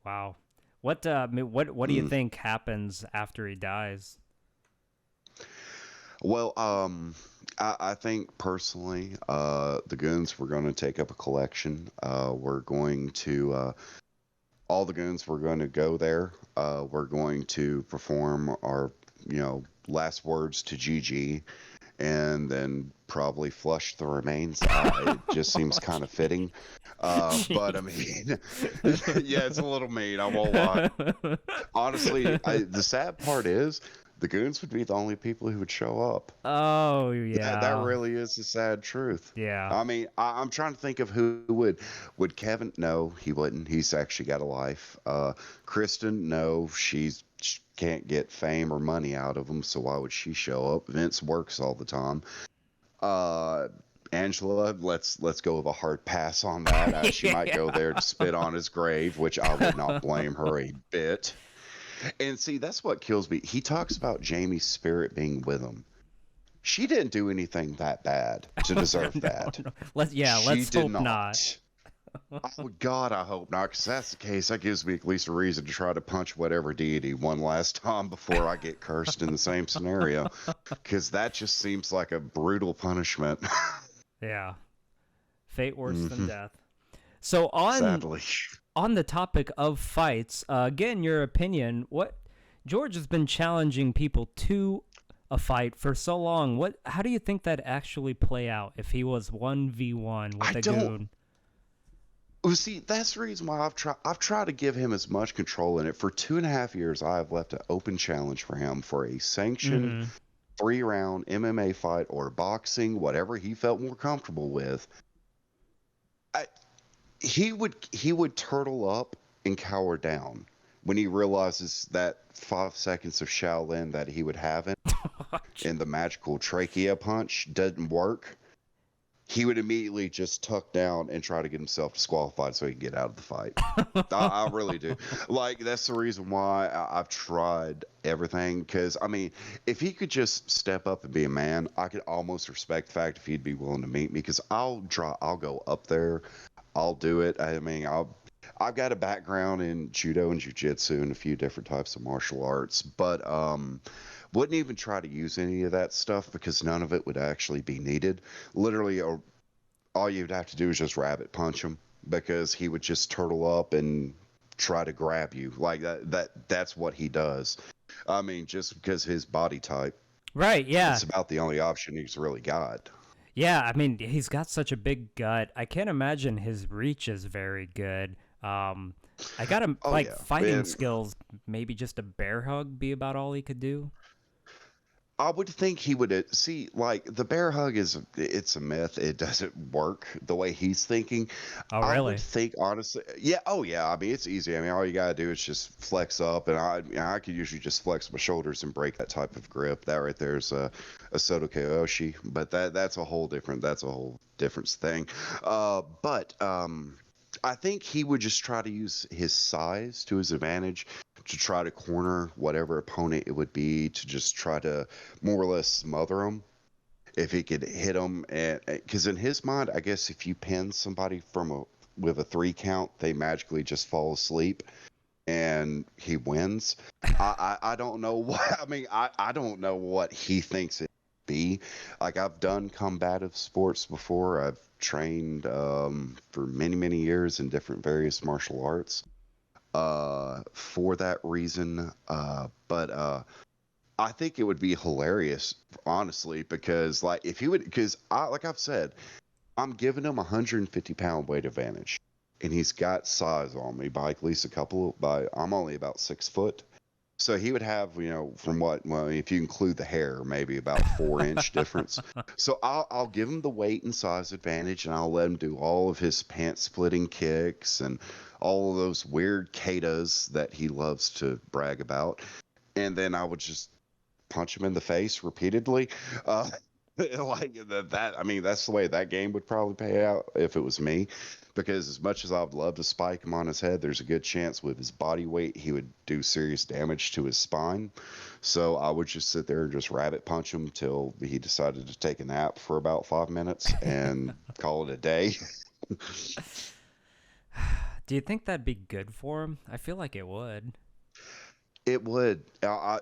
Wow. What do you Mm. think happens after he dies? Well, I think personally, the goons were going to take up a collection. We're going to all the goons were going to go there. We're going to perform our, last words to GG, and then probably flush the remains. It just seems kind of fitting. But I Jeez. mean, yeah, it's a little mean. I won't lie. Honestly, the sad part is the goons would be the only people who would show up. Oh That yeah. really is the sad truth. Yeah. I mean, I'm trying to think of who would Kevin? No, he wouldn't. He's actually got a life. Kristen, no, she can't get fame or money out of him, so why would she show up? Vince works all the time. Uh, Angela, let's go with a hard pass on that. She might go Yeah. there to spit on his grave, which I would not blame her a bit. And see, that's what kills me. He talks about Jamie's spirit being with him. She didn't do anything that bad to deserve No, that. no. Let's She did hope not. not. Oh God, I hope not, because that's the case. That gives me at least a reason to try to punch whatever deity one last time before I get cursed in the same scenario, because that just seems like a brutal punishment. Yeah. Fate worse than Hmm. death. So Sadly. on the topic of fights, again, your opinion. What George has been challenging people to a fight for so long. What? How do you think that actually play out if he was 1v1 I with a don't. goon? Well, see, that's the reason why I've tried to give him as much control in it. For 2.5 years, I have left an open challenge for him for a sanctioned Mm-hmm. 3 round MMA fight or boxing, whatever he felt more comfortable with. I, he would turtle up and cower down when he realizes that 5 seconds of Shaolin that he would have in the magical trachea punch doesn't work. he would immediately just tuck down and try to get himself disqualified so he can get out of the fight. I really do. Like that's the reason why I've tried everything. Because I mean, if he could just step up and be a man, I could almost respect the fact if he'd be willing to meet me. Because I'll go up there, I'll do it. I mean, I've got a background in judo and jujitsu and a few different types of martial arts, but wouldn't even try to use any of that stuff because none of it would actually be needed. Literally, all you'd have to do is just rabbit punch him because he would just turtle up and try to grab you like that's what he does. I mean, just because his body type, Right, yeah. it's about the only option he's really got. Yeah, I mean, he's got such a big gut. I can't imagine his reach is very good. Um, I got him Oh like yeah, fighting and skills. Maybe just a bear hug be about all he could do. I would think he would see like the bear hug it's a myth. It doesn't work the way he's thinking. Oh, I would really? think honestly, yeah, oh yeah. I mean, it's easy. I mean, all you gotta do is just flex up, and I could usually just flex my shoulders and break that type of grip. That right there is a Soto Kayoshi, but that's a whole different thing. But I think he would just try to use his size to his advantage to try to corner whatever opponent it would be to just try to more or less smother him if he could hit him. And because in his mind, I guess if you pin somebody from a with a 3 count, they magically just fall asleep and he wins. I don't know what I mean. I don't know what he thinks it be. Like I've done combative sports before. I've trained for many years in different various martial arts for that reason. But I think it would be hilarious, honestly, because like if he would, because like I've said, I'm giving him a 150 pound weight advantage, and he's got size on me by at least a couple. By I'm only about 6 foot, so he would have, from what, well, if you include the hair, maybe about 4 inch difference. So I'll give him the weight and size advantage, and I'll let him do all of his pants splitting kicks and all of those weird katas that he loves to brag about. And then I would just punch him in the face repeatedly. Uh, like that, I mean, that's the way that game would probably pay out if it was me. Because as much as I'd love to spike him on his head, there's a good chance with his body weight he would do serious damage to his spine. So I would just sit there and just rabbit punch him till he decided to take a nap for about 5 minutes and call it a day. Do you think that'd be good for him? I feel like it would. It would.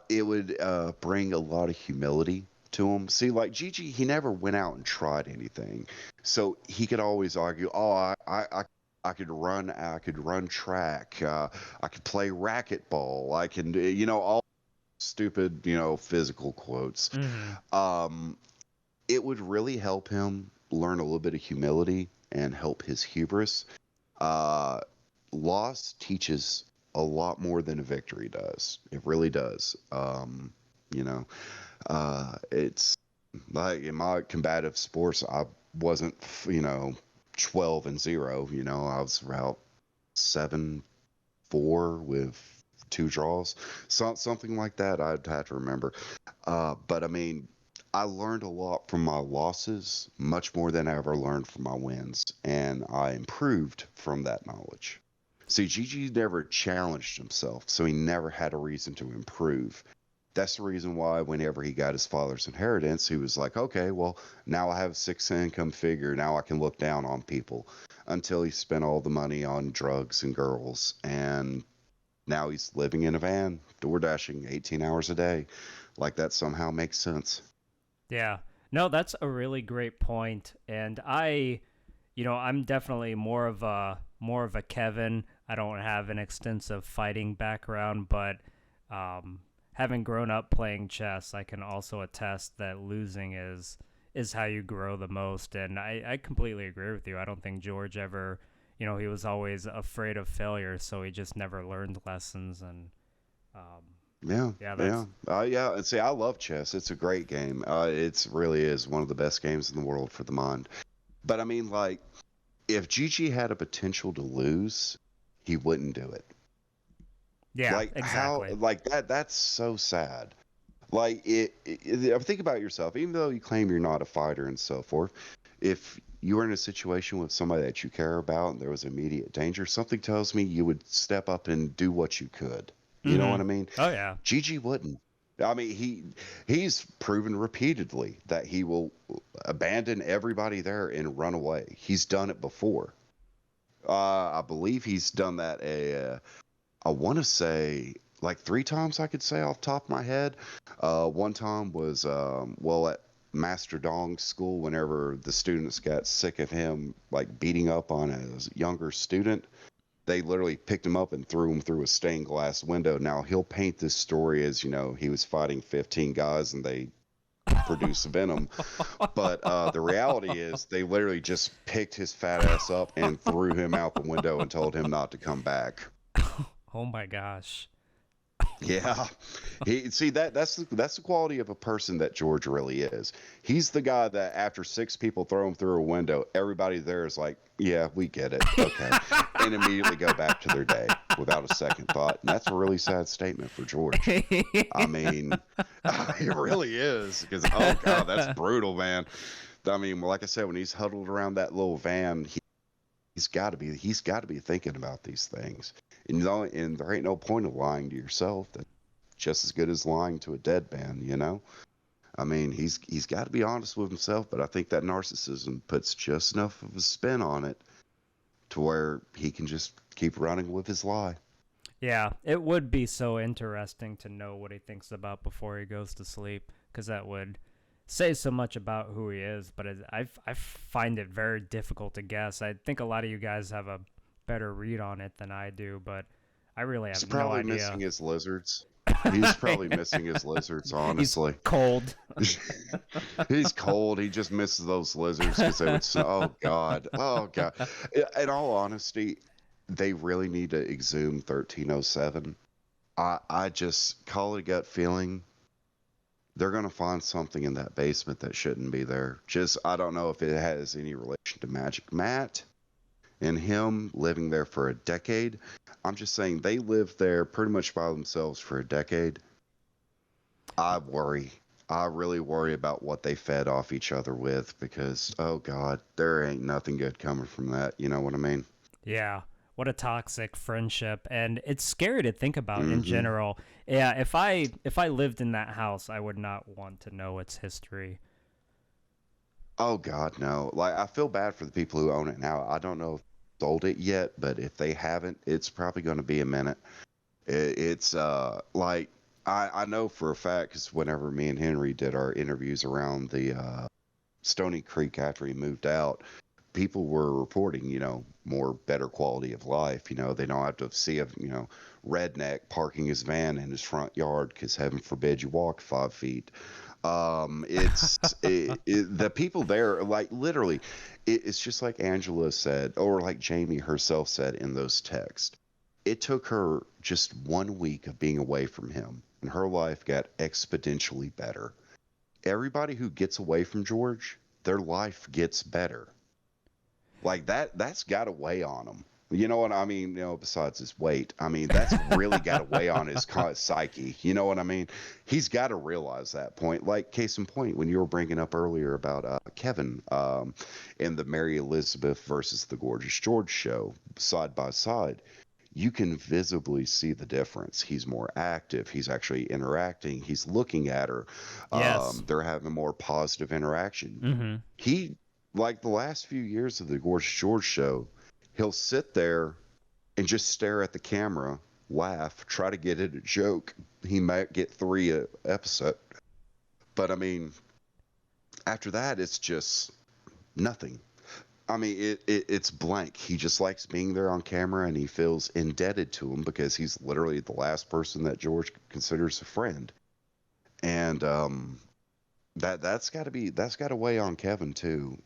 It would bring a lot of humility to him. See, like Gigi, he never went out and tried anything, so he could always argue, "Oh, I could run. I could run track. I could play racquetball. I can, all stupid, physical quotes." Hmm. Um, it would really help him learn a little bit of humility and help his hubris. Uh, Loss teaches a lot more than a victory does. It really does. You know, it's like in my combative sports, I wasn't, 12-0. I was about 7-4 with 2 draws, something like that. I'd have to remember. But I mean, I learned a lot from my losses, much more than I ever learned from my wins, and I improved from that knowledge. See, Gigi never challenged himself, so he never had a reason to improve. That's the reason why, whenever he got his father's inheritance, he was like, okay, well, now I have a six income figure. Now I can look down on people, until he spent all the money on drugs and girls. And now he's living in a van, door dashing 18 hours a day. Like that somehow makes sense. Yeah. No, that's a really great point. And I'm definitely more of a Kevin. I don't have an extensive fighting background, but having grown up playing chess, I can also attest that losing is how you grow the most. And I completely agree with you. I don't think George ever, he was always afraid of failure, so he just never learned lessons. And um, Yeah, yeah, yeah, that's yeah. And see, I love chess. It's a great game. It's really is one of the best games in the world for the mind. But I mean, like, if Gigi had a potential to lose, he wouldn't do it. yeah, Like how, exactly. like that's so sad. Like think about yourself. Even though you claim you're not a fighter and so forth, if you were in a situation with somebody that you care about and there was immediate danger, something tells me you would step up and do what you could. You know what Mm-hmm. I mean? Oh yeah. Gigi wouldn't. I mean, he's proven repeatedly that he will abandon everybody there and run away. He's done it before. I believe he's done that I want to say like three times I could say off the top of my head. One time was, at Master Dong's school whenever the students got sick of him like beating up on a younger student. They literally picked him up and threw him through a stained glass window. Now he'll paint this story as, he was fighting 15 guys and they produce venom. But the reality is they literally just picked his fat ass up and threw him out the window and told him not to come back. Oh my gosh. Yeah, he see that's the quality of a person that George really is. He's the guy that after six people throw him through a window, everybody there is like, "Yeah, we get it, okay," and immediately go back to their day without a second thought. And that's a really sad statement for George. I mean, it really is because oh god, that's brutal, man. I mean, like I said, when he's huddled around that little van, he's got to be thinking about these things. And there ain't no point of lying to yourself. That's just as good as lying to a dead man. I mean, he's got to be honest with himself, but I think that narcissism puts just enough of a spin on it to where he can just keep running with his lie. Yeah, it would be so interesting to know what he thinks about before he goes to sleep, because that would say so much about who he is. But I find it very difficult to guess. I think a lot of you guys have a better read on it than I do, but I really He's have no probably idea. missing his lizards. He's probably missing his lizards, He's honestly. cold. He's cold. He just misses those lizards because they would. Oh God. Oh God. In all honesty, they really need to exhume 1307. I just call it a gut feeling. They're gonna find something in that basement that shouldn't be there. Just I don't know if it has any relation to Magic Matt and him living there for a decade. I'm just saying they lived there pretty much by themselves for a decade. I worry. I really worry about what they fed off each other with because, oh God, there ain't nothing good coming from that. You know what I mean? Yeah. What a toxic friendship, and it's scary to think about in Hmm. general. Yeah, if I lived in that house, I would not want to know its history. Oh God, no. Like I feel bad for the people who own it now. I don't know if they sold it yet, but if they haven't, it's probably going to be a minute. It's like I know for a fact because whenever me and Henry did our interviews around the Stony Creek after he moved out, people were reporting, more better quality of life. They don't have to see a, redneck parking his van in his front yard because heaven forbid you walk 5 feet. The people there, like literally, it's just like Angela said, or like Jamie herself said in those texts. It took her just 1 week of being away from him, and her life got exponentially better. Everybody who gets away from George, their life gets better. Like that's got to weigh on him. You know what I mean? Besides his weight, I mean that's really got to weigh on his psyche. You know what I mean? He's got to realize that point. Like case in point, when you were bringing up earlier about Kevin in the Mary Elizabeth versus the Gorgeous George show, side by side, you can visibly see the difference. He's more active. He's actually interacting. He's looking at her. Yes. They're having more positive interaction. Mm-hmm. He, like the last few years of the Gorgeous George show, he'll sit there and just stare at the camera, laugh, try to get it a joke. He might get three a episode, but I mean, after that, it's just nothing. I mean, it's blank. He just likes being there on camera, and he feels indebted to him because he's literally the last person that George considers a friend. And that's got to weigh on Kevin too.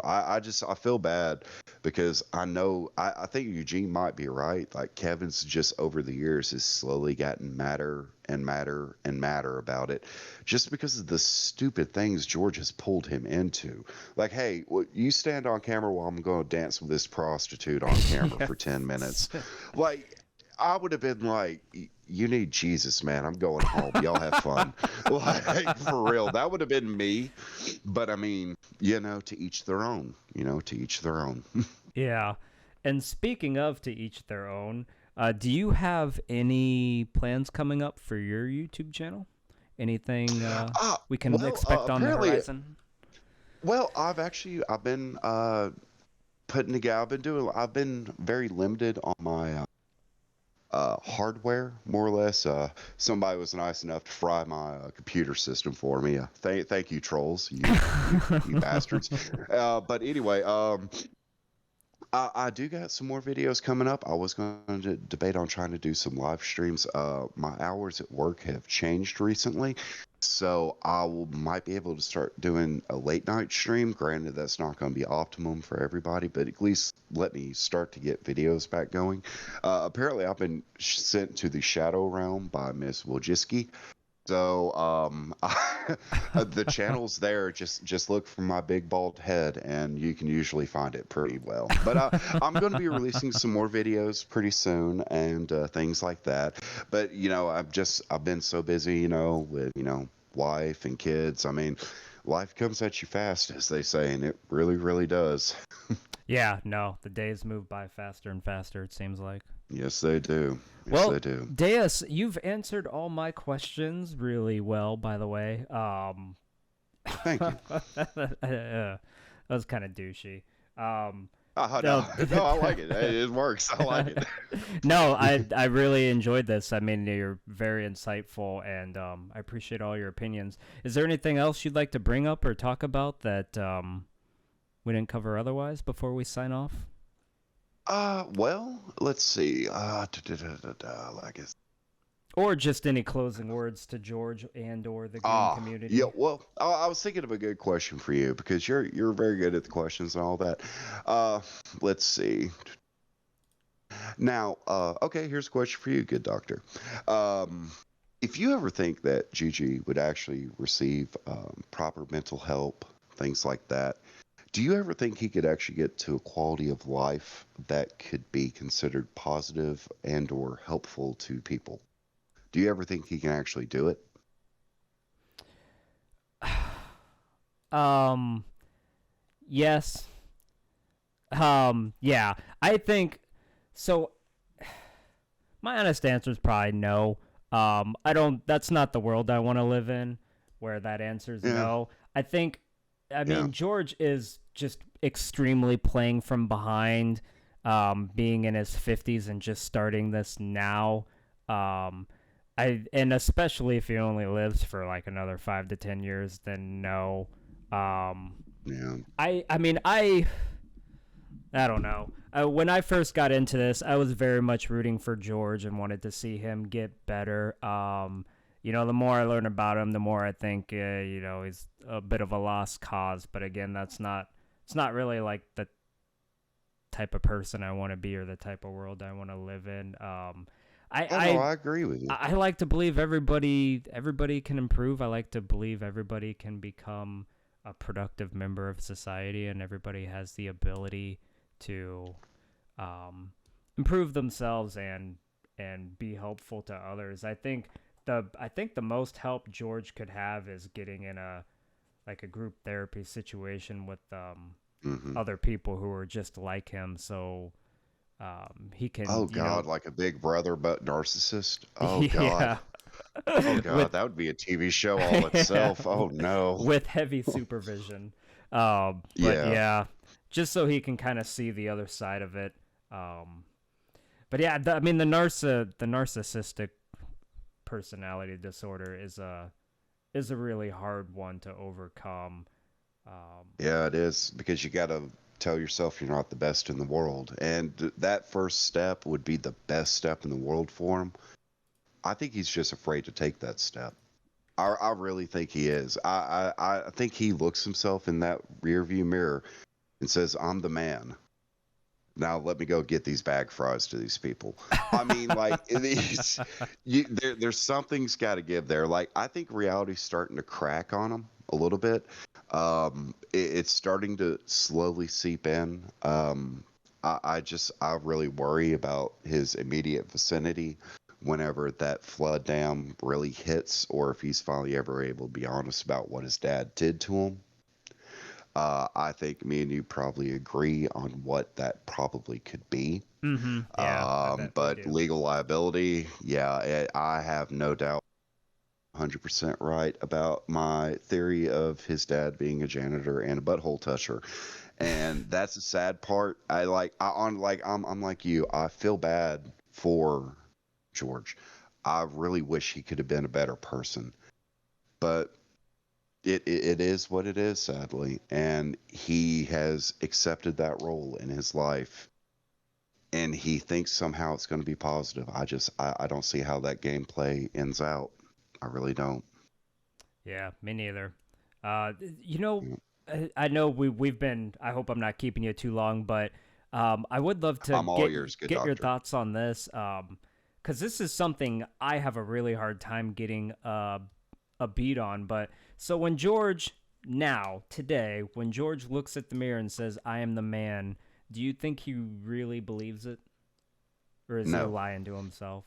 I feel bad because I think Eugene might be right. Like Kevin's just over the years has slowly gotten madder and madder and madder about it, just because of the stupid things George has pulled him into. Like, hey, you stand on camera while I'm going to dance with this prostitute on camera for 10 minutes. Yes. Like, I would have been like, "You need Jesus, man. I'm going home. Y'all have fun." Like for real, that would have been me. But I mean, to each their own. To each their own. Yeah. And speaking of to each their own, do you have any plans coming up for your YouTube channel? Anything we can expect on the Apparently, horizon? I've been putting together. I've been very limited on my hardware, more or less. Somebody was nice enough to fry my computer system for me. Thank you, trolls, you bastards. But anyway, I do got some more videos coming up. I was going to debate on trying to do some live streams. My hours at work have changed recently, so might be able to start doing a late night stream. Granted, that's not going to be optimum for everybody, but at least let me start to get videos back going. Apparently, I've been sent to the Shadow Realm by Miss Wojcicki. So the channel's there. Just look for my big bald head, and you can usually find it pretty well. But I'm going to be releasing some more videos pretty soon, and things like that. But I've been so busy, with wife and kids. I mean, life comes at you fast, as they say, and it really, really does. Yeah, no, the days move by faster and faster, it seems like. Yes, they do. Yes, Well, they do. Deus, you've answered all my questions really well, by the way. Thank you. That was kind of douchey. No, no, I like it. It works. I like it. No, I really enjoyed this. I mean, you're very insightful, and I appreciate all your opinions. Is there anything else you'd like to bring up or talk about that we didn't cover otherwise before we sign off? Well, let's see. I guess. Or just any closing words to George and or the Goon community? Yeah. Well, I was thinking of a good question for you because you're very good at the questions and all that. Let's see. Now, okay, here's a question for you, good doctor. If you ever think that Gigi would actually receive proper mental help, things like that, do you ever think he could actually get to a quality of life that could be considered positive and or helpful to people? Do you ever think he can actually do it? Yes. Yeah. I think so. My honest answer is probably no. I don't. That's not the world I want to live in, where that answer is Yeah. no. I Yeah. mean, George is just extremely playing from behind, being in his 50s and just starting this now. And especially if he only lives for like another 5 to 10 years, then no. Yeah. I mean, I don't know. When I first got into this, I was very much rooting for George and wanted to see him get better. The more I learn about him, the more I think, he's a bit of a lost cause. But again, it's not really like the type of person I want to be or the type of world I want to live in. I agree with you. I like to believe everybody can improve. I like to believe everybody can become a productive member of society, and everybody has the ability to improve themselves and be helpful to others. I think the most help George could have is getting in a group therapy situation with other people who are just like him, so he can. Oh God, like a Big Brother but narcissist. Oh Yeah. God. Oh God, that would be a TV show all itself. Oh no. With heavy supervision. But Yeah. yeah, just so he can kind of see the other side of it. But yeah, I mean the narcissistic personality disorder is a really hard one to overcome. Yeah, it is because you got to tell yourself you're not the best in the world, and that first step would be the best step in the world for him. I think he's just afraid to take that step. I really think he is. I think he looks himself in that rear view mirror and says, "I'm the man. Now let me go get these bag fries to these people." I mean, like there's something's got to give there. Like I think reality's starting to crack on him a little bit. It's starting to slowly seep in. I really worry about his immediate vicinity whenever that flood dam really hits, or if he's finally ever able to be honest about what his dad did to him. I think me and you probably agree on what that probably could be. Mm-hmm. Yeah, I bet we But do. legal liability, yeah, I have no doubt 100% right about my theory of his dad being a janitor and a butthole toucher. And that's the sad part. I'm like you. I feel bad for George. I really wish he could have been a better person. But it is what it is, sadly. And he has accepted that role in his life. And he thinks somehow it's going to be positive. I don't see how that gameplay ends out. I really don't. Yeah, me neither. Uh, you know, Yeah. I know we've been. I hope I'm not keeping you too long, but I would love to I'm all yours, good get your doctor. thoughts on this, because this is something I have a really hard time getting a beat on. But so when George now today, when George looks at the mirror and says, "I am the man," do you think he really believes it, or is he No, lying to himself?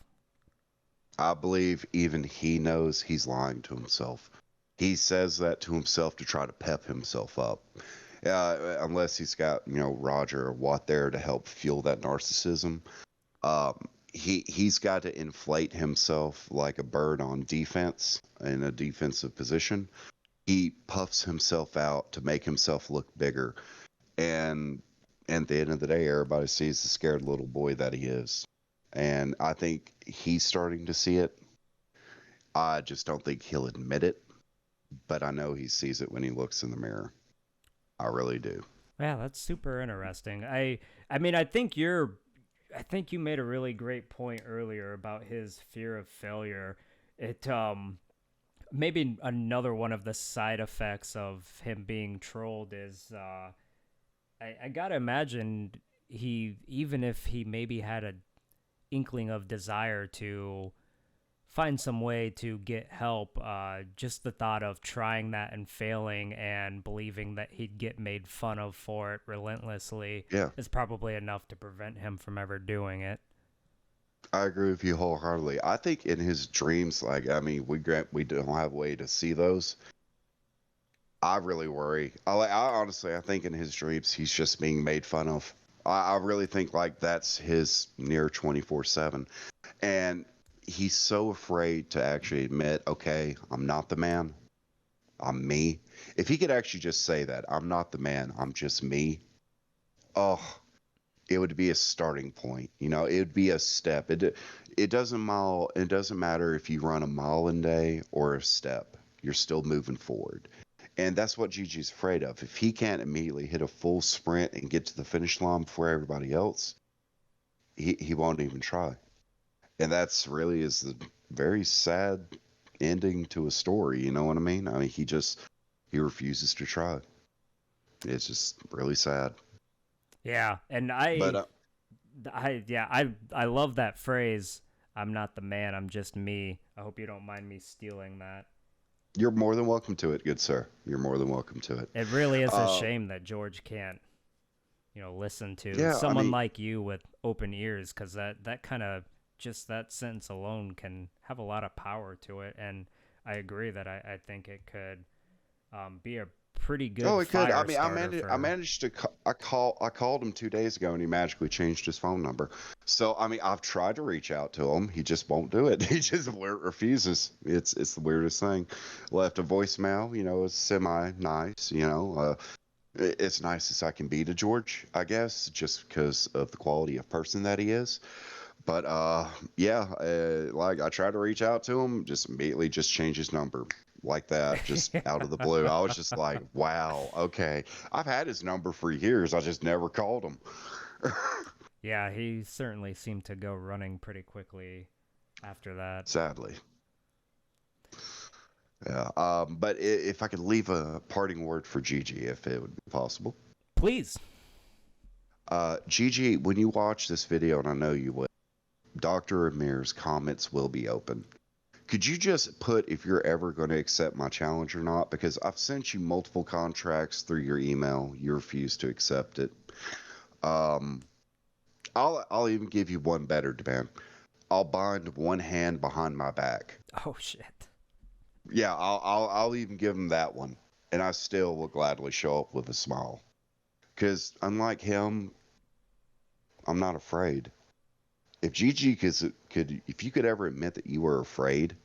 I believe even he knows he's lying to himself. He says that to himself to try to pep himself up. Unless he's got, Roger or Watt there to help fuel that narcissism. He's got to inflate himself like a bird on defense in a defensive position. He puffs himself out to make himself look bigger. And at the end of the day, everybody sees the scared little boy that he is. And I think he's starting to see it. I just don't think he'll admit it, but I know he sees it when he looks in the mirror. I really do. Yeah, that's super interesting. I mean, I think you made a really great point earlier about his fear of failure. It maybe another one of the side effects of him being trolled is I gotta imagine he, even if he maybe had a inkling of desire to find some way to get help. Just the thought of trying that and failing and believing that he'd get made fun of for it relentlessly Yeah, is probably enough to prevent him from ever doing it. I agree with you wholeheartedly. I think in his dreams, like I mean, we don't have a way to see those. I really worry. I honestly, I think in his dreams, he's just being made fun of. I really think like that's his near 24/7, and he's so afraid to actually admit, okay, I'm not the man. I'm me. If he could actually just say that, I'm not the man, I'm just me. Oh, it would be a starting point. It would be a step. It doesn't matter if you run a mile a day or a step. You're still moving forward. And that's what Gigi's afraid of. If he can't immediately hit a full sprint and get to the finish line before everybody else, he won't even try. And that's really is the very sad ending to a story. You know what I mean? I mean, he refuses to try. It's just really sad. Yeah, and But I love that phrase. I'm not the man. I'm just me. I hope you don't mind me stealing that. you're more than welcome to it, good sir. You're more than welcome to it. It really is a Uh, shame that George can't, listen to yeah, I someone mean, like you with open ears, because that kind of, just that sentence alone can have a lot of power to it. And I agree that I think it could be a pretty oh, good it could. I fire mean, starter I for. managed to. I called him 2 days ago, and he magically changed his phone number. So, I mean, I've tried to reach out to him. He just won't do it. He just refuses. It's the weirdest thing. Left a voicemail. It's semi nice. It's nice as I can be to George, I guess, just because of the quality of person that he is. But yeah, like I tried to reach out to him, just immediately just changed his number like that, just out of the blue. I was just like, wow, okay. I've had his number for years. I just never called him. Yeah, he certainly seemed to go running pretty quickly after that. Sadly. Yeah. But if I could leave a parting word for Gigi, if it would be possible. Please. Gigi, when you watch this video, and I know you will, Dr. Amir's comments will be open. Could you just put if you're ever going to accept my challenge or not? Because I've sent you multiple contracts through your email. You refuse to accept it. Um, I'll even give you one better demand. I'll bind one hand behind my back. Oh shit. Yeah, I'll even give him that one, and I still will gladly show up with a smile. Because unlike him, I'm not afraid. If Gigi could, if you could ever admit that you were afraid,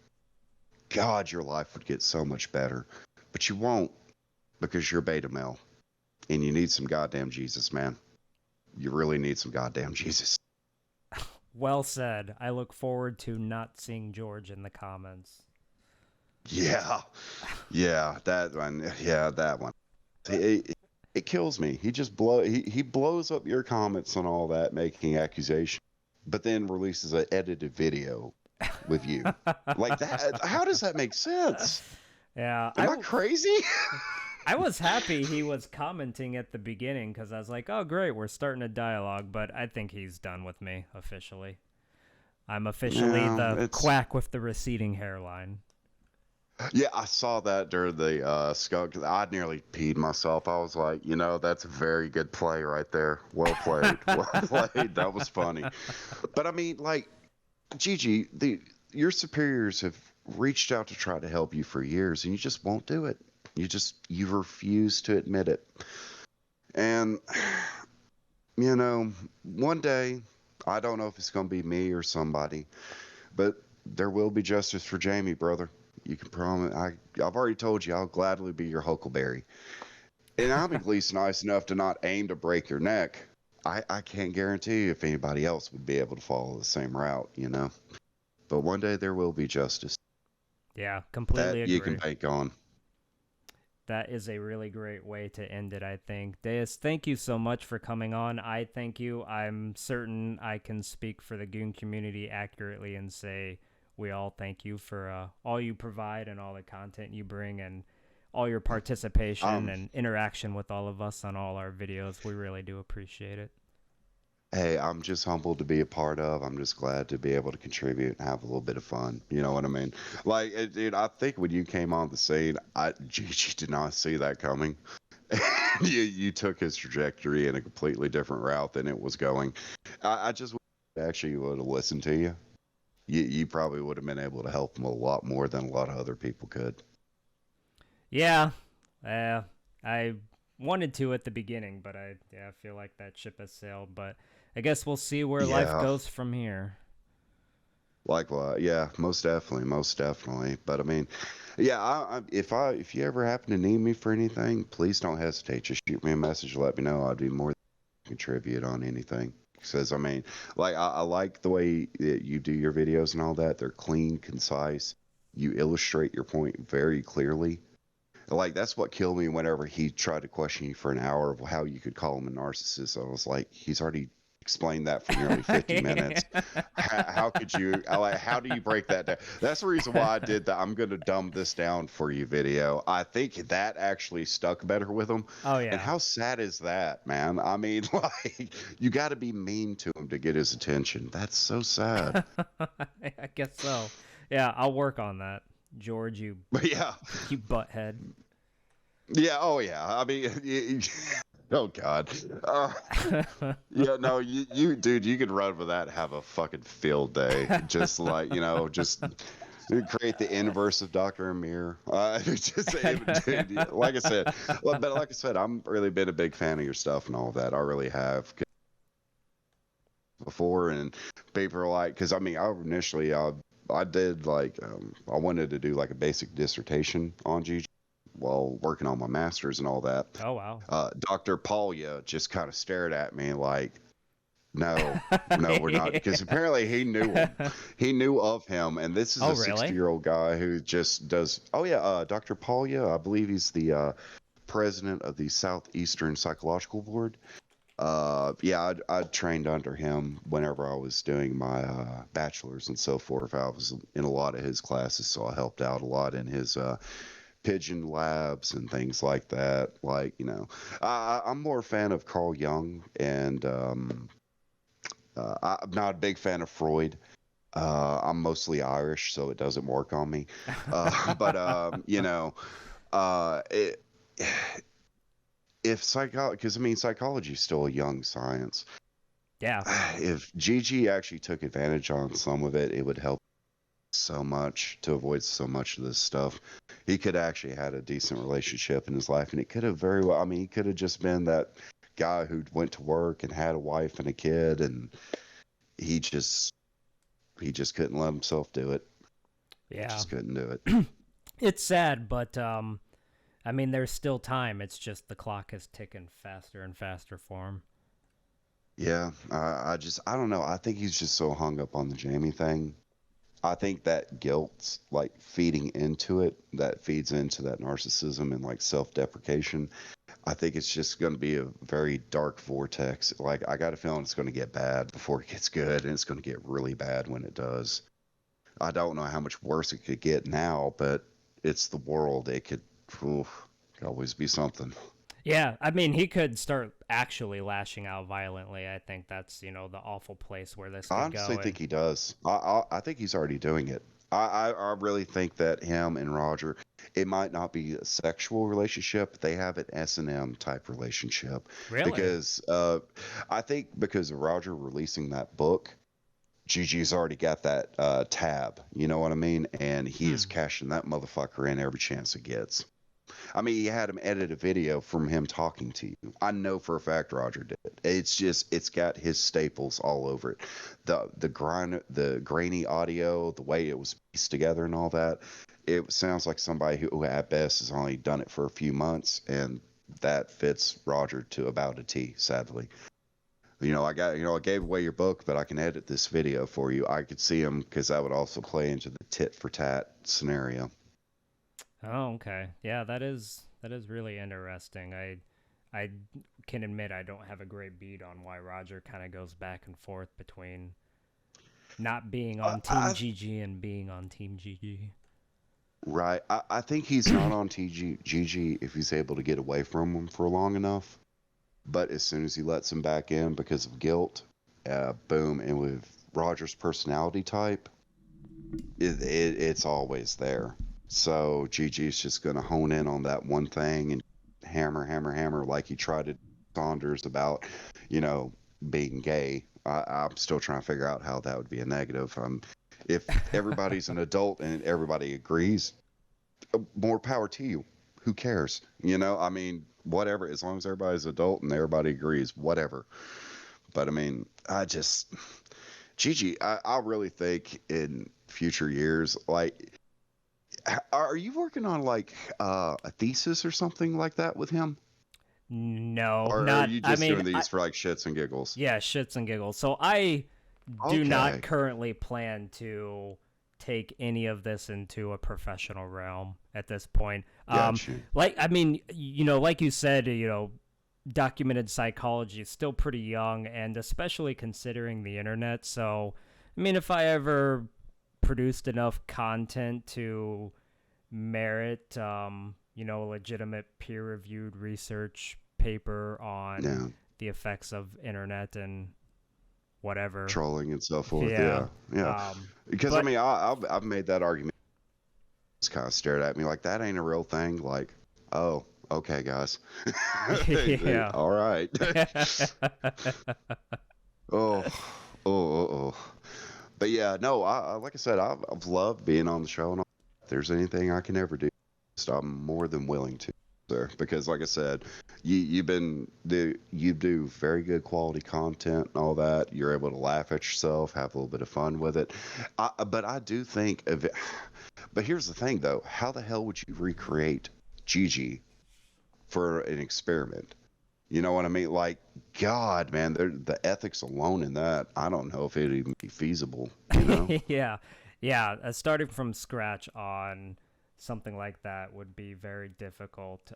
God, your life would get so much better. But you won't because you're beta male, and you need some goddamn Jesus, man. You really need some goddamn Jesus. Well said. I look forward to not seeing George in the comments. Yeah, yeah, that one. Yeah, that one. It kills me. He just he blows up your comments and all that, making accusations, but then releases an edited video with you like that. How does that make sense? Yeah, Am I crazy? I was happy he was commenting at the beginning because I was like, oh, great, we're starting a dialogue, but I think he's done with me officially. I'm officially No, the quack with the receding hairline. Yeah, I saw that during the skunk. I nearly peed myself. I was like, you know, that's a very good play right there. Well played. Well played. That was funny. But I mean, like, Gigi, your superiors have reached out to try to help you for years, and you just won't do it. You refuse to admit it. And you know, one day, I don't know if it's going to be me or somebody, but there will be justice for Jamie, brother. You can promise. I've already told you I'll gladly be your Huckleberry. And I'm at least nice enough to not aim to break your neck. I can't guarantee if anybody else would be able to follow the same route, you know. But one day there will be justice. Yeah, completely That agree. you can bank on. That is a really great way to end it, I think. Deus, thank you so much for coming on. I thank you. I'm certain I can speak for the Goon community accurately and say we all thank you for all you provide and all the content you bring and all your participation and interaction with all of us on all our videos. We really do appreciate it. Hey, I'm just humbled to be a part of. I'm just glad to be able to contribute and have a little bit of fun. You know what I mean? Like, dude, I think when you came on the scene, Gigi did not see that coming. You took his trajectory in a completely different route than it was going. I just actually would have listened to you. You probably would have been able to help him a lot more than a lot of other people could. Yeah, I wanted to at the beginning, but I feel like that ship has sailed. But I guess we'll see where life goes from here. Likewise, yeah, most definitely. But I mean, yeah, if you ever happen to need me for anything, please don't hesitate. Just shoot me a message, let me know. I'd be more than contribute on anything. Because I mean, like I like the way that you do your videos and all that. They're clean, concise. You illustrate your point very clearly. Like that's what killed me whenever he tried to question you for an hour of how you could call him a narcissist. I was like, he's already explained that for nearly 50 minutes. How could you? Like, how do you break that down? That's the reason why I did that. I'm going to dumb this down for you video. I think that actually stuck better with him. Oh yeah. And how sad is that, man? I mean, like you got to be mean to him to get his attention. That's so sad. I guess so. Yeah, I'll work on that. George, you butthead. Yeah, oh yeah. I mean, oh god. Yeah, no, you, dude, you could run with that and have a fucking field day. Just like, just create the inverse of Dr. Amir. Dude, like I said, I'm really been a big fan of your stuff and all that. I really have. Before, and people are like, because I mean, I did like I wanted to do like a basic dissertation on GG while working on my master's and all that. Oh wow. Dr. Polya just kind of stared at me like, no, we're not, because apparently he knew him. He knew of him, and this is a 60-year-old guy who just does. Oh yeah, Dr. Polya, I believe he's the president of the Southeastern Psychological Board. I trained under him whenever I was doing my bachelor's and so forth. I was in a lot of his classes, so I helped out a lot in his pigeon labs and things like that. Like, I'm more a fan of Carl Jung, and I'm not a big fan of Freud. I'm mostly Irish, so it doesn't work on me. If psychology, because I mean, psychology is still a young science. Yeah. If Gigi actually took advantage on some of it, it would help so much to avoid so much of this stuff. He could actually had a decent relationship in his life, and it could have very well. I mean, he could have just been that guy who went to work and had a wife and a kid, and he just he just couldn't let himself do it. Yeah. Just couldn't do it. It's sad, but I mean, there's still time. It's just the clock is ticking faster and faster for him. Yeah, I don't know. I think he's just so hung up on the Jamie thing. I think that guilt's like feeding into it, that feeds into that narcissism and like self-deprecation. I think it's just going to be a very dark vortex. Like I got a feeling it's going to get bad before it gets good, and it's going to get really bad when it does. I don't know how much worse it could get now, but it's the world. It could always be something. Yeah, I mean, he could start actually lashing out violently. I think that's, the awful place where this I could honestly go. think And he does. I think he's already doing it. I really think that him and Roger, it might not be a sexual relationship. They have an S&M type relationship really? because I think because of Roger releasing that book, Gigi's already got that tab. You know what I mean? And he is Hmm. cashing that motherfucker in every chance he gets. I mean, he had him edit a video from him talking to you. I know for a fact Roger did. It's just it's got his staples all over it. The grainy audio, the way it was pieced together and all that. It sounds like somebody who at best has only done it for a few months, and that fits Roger to about a T, sadly. I gave away your book, but I can edit this video for you. I could see him because that would also play into the tit for tat scenario. Oh, okay. Yeah, that is really interesting. I can admit I don't have a great beat on why Roger kind of goes back and forth between not being I, on Team I GG and being on Team GG. Right. I think he's not on TG if he's able to get away from him for long enough. But as soon as he lets him back in because of guilt, boom. And with Roger's personality type, it's always there. So Gigi's just going to hone in on that one thing and hammer, hammer, hammer like he tried to Saunders about, you know, being gay. I'm still trying to figure out how that would be a negative. If everybody's an adult and everybody agrees, more power to you. Who cares? I mean, whatever. As long as everybody's adult and everybody agrees, whatever. But I mean, Gigi, I really think in future years, like, are you working on like a thesis or something like that with him? No, Or are not. you I just mean, doing these for like shits and giggles? yeah, shits and giggles. So I do not Okay. currently plan to take any of this into a professional realm at this point. Got you. Like I mean, like you said, documented psychology is still pretty young, and especially considering the internet. So, I mean, if I ever produced enough content to merit, a legitimate peer-reviewed research paper on Yeah. the effects of internet and whatever. Trolling and so forth. Yeah. Yeah. Yeah. Because I But mean, I've made that argument. Just kind of stared at me like that ain't a real thing. Like, oh, okay, guys. yeah. All right. Oh, oh. But yeah, no. Like I said, I've loved being on the show, and all. If there's anything I can ever do, I'm more than willing to, sir. Because like I said, you do very good quality content and all that. You're able to laugh at yourself, have a little bit of fun with it. But I do think of it. But here's the thing, though: how the hell would you recreate Gigi for an experiment? You know what I mean? Like, God, man, the ethics alone in that, I don't know if it'd even be feasible, you know? yeah. Yeah, starting from scratch on something like that would be very difficult.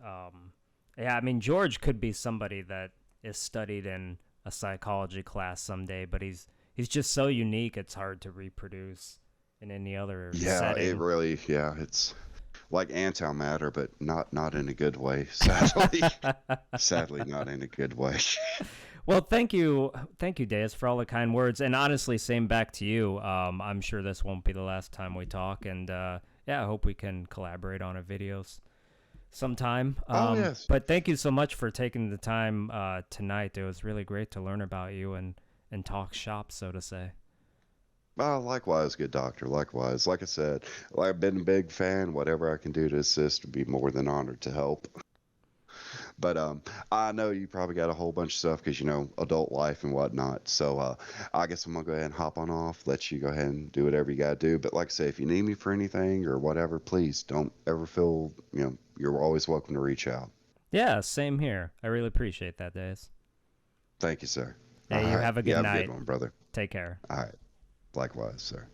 Yeah, I mean George could be somebody that is studied in a psychology class someday, but he's just so unique it's hard to reproduce in any other Yeah, it setting. really, yeah, it's like antimatter, but not in a good way, sadly. Sadly, not in a good way. Well, thank you, Deus, for all the kind words, and honestly, same back to you. I'm sure this won't be the last time we talk, and yeah, I hope we can collaborate on a videos sometime. Oh, yes. But thank you so much for taking the time tonight. It was really great to learn about you, and and talk shop, so to say. Likewise, good doctor. Likewise, like I said, I've been a big fan. Whatever I can do to assist, would be more than honored to help. But I know you probably got a whole bunch of stuff because adult life and whatnot. So I guess I'm gonna go ahead and hop on off. Let you go ahead and do whatever you gotta do. But like I say, if you need me for anything or whatever, please don't ever feel you're always welcome to reach out. Yeah, same here. I really appreciate that, Days. Thank you, sir. All Hey, you right, have a you good have a good night. one, brother. Take care. All right, likewise, sir.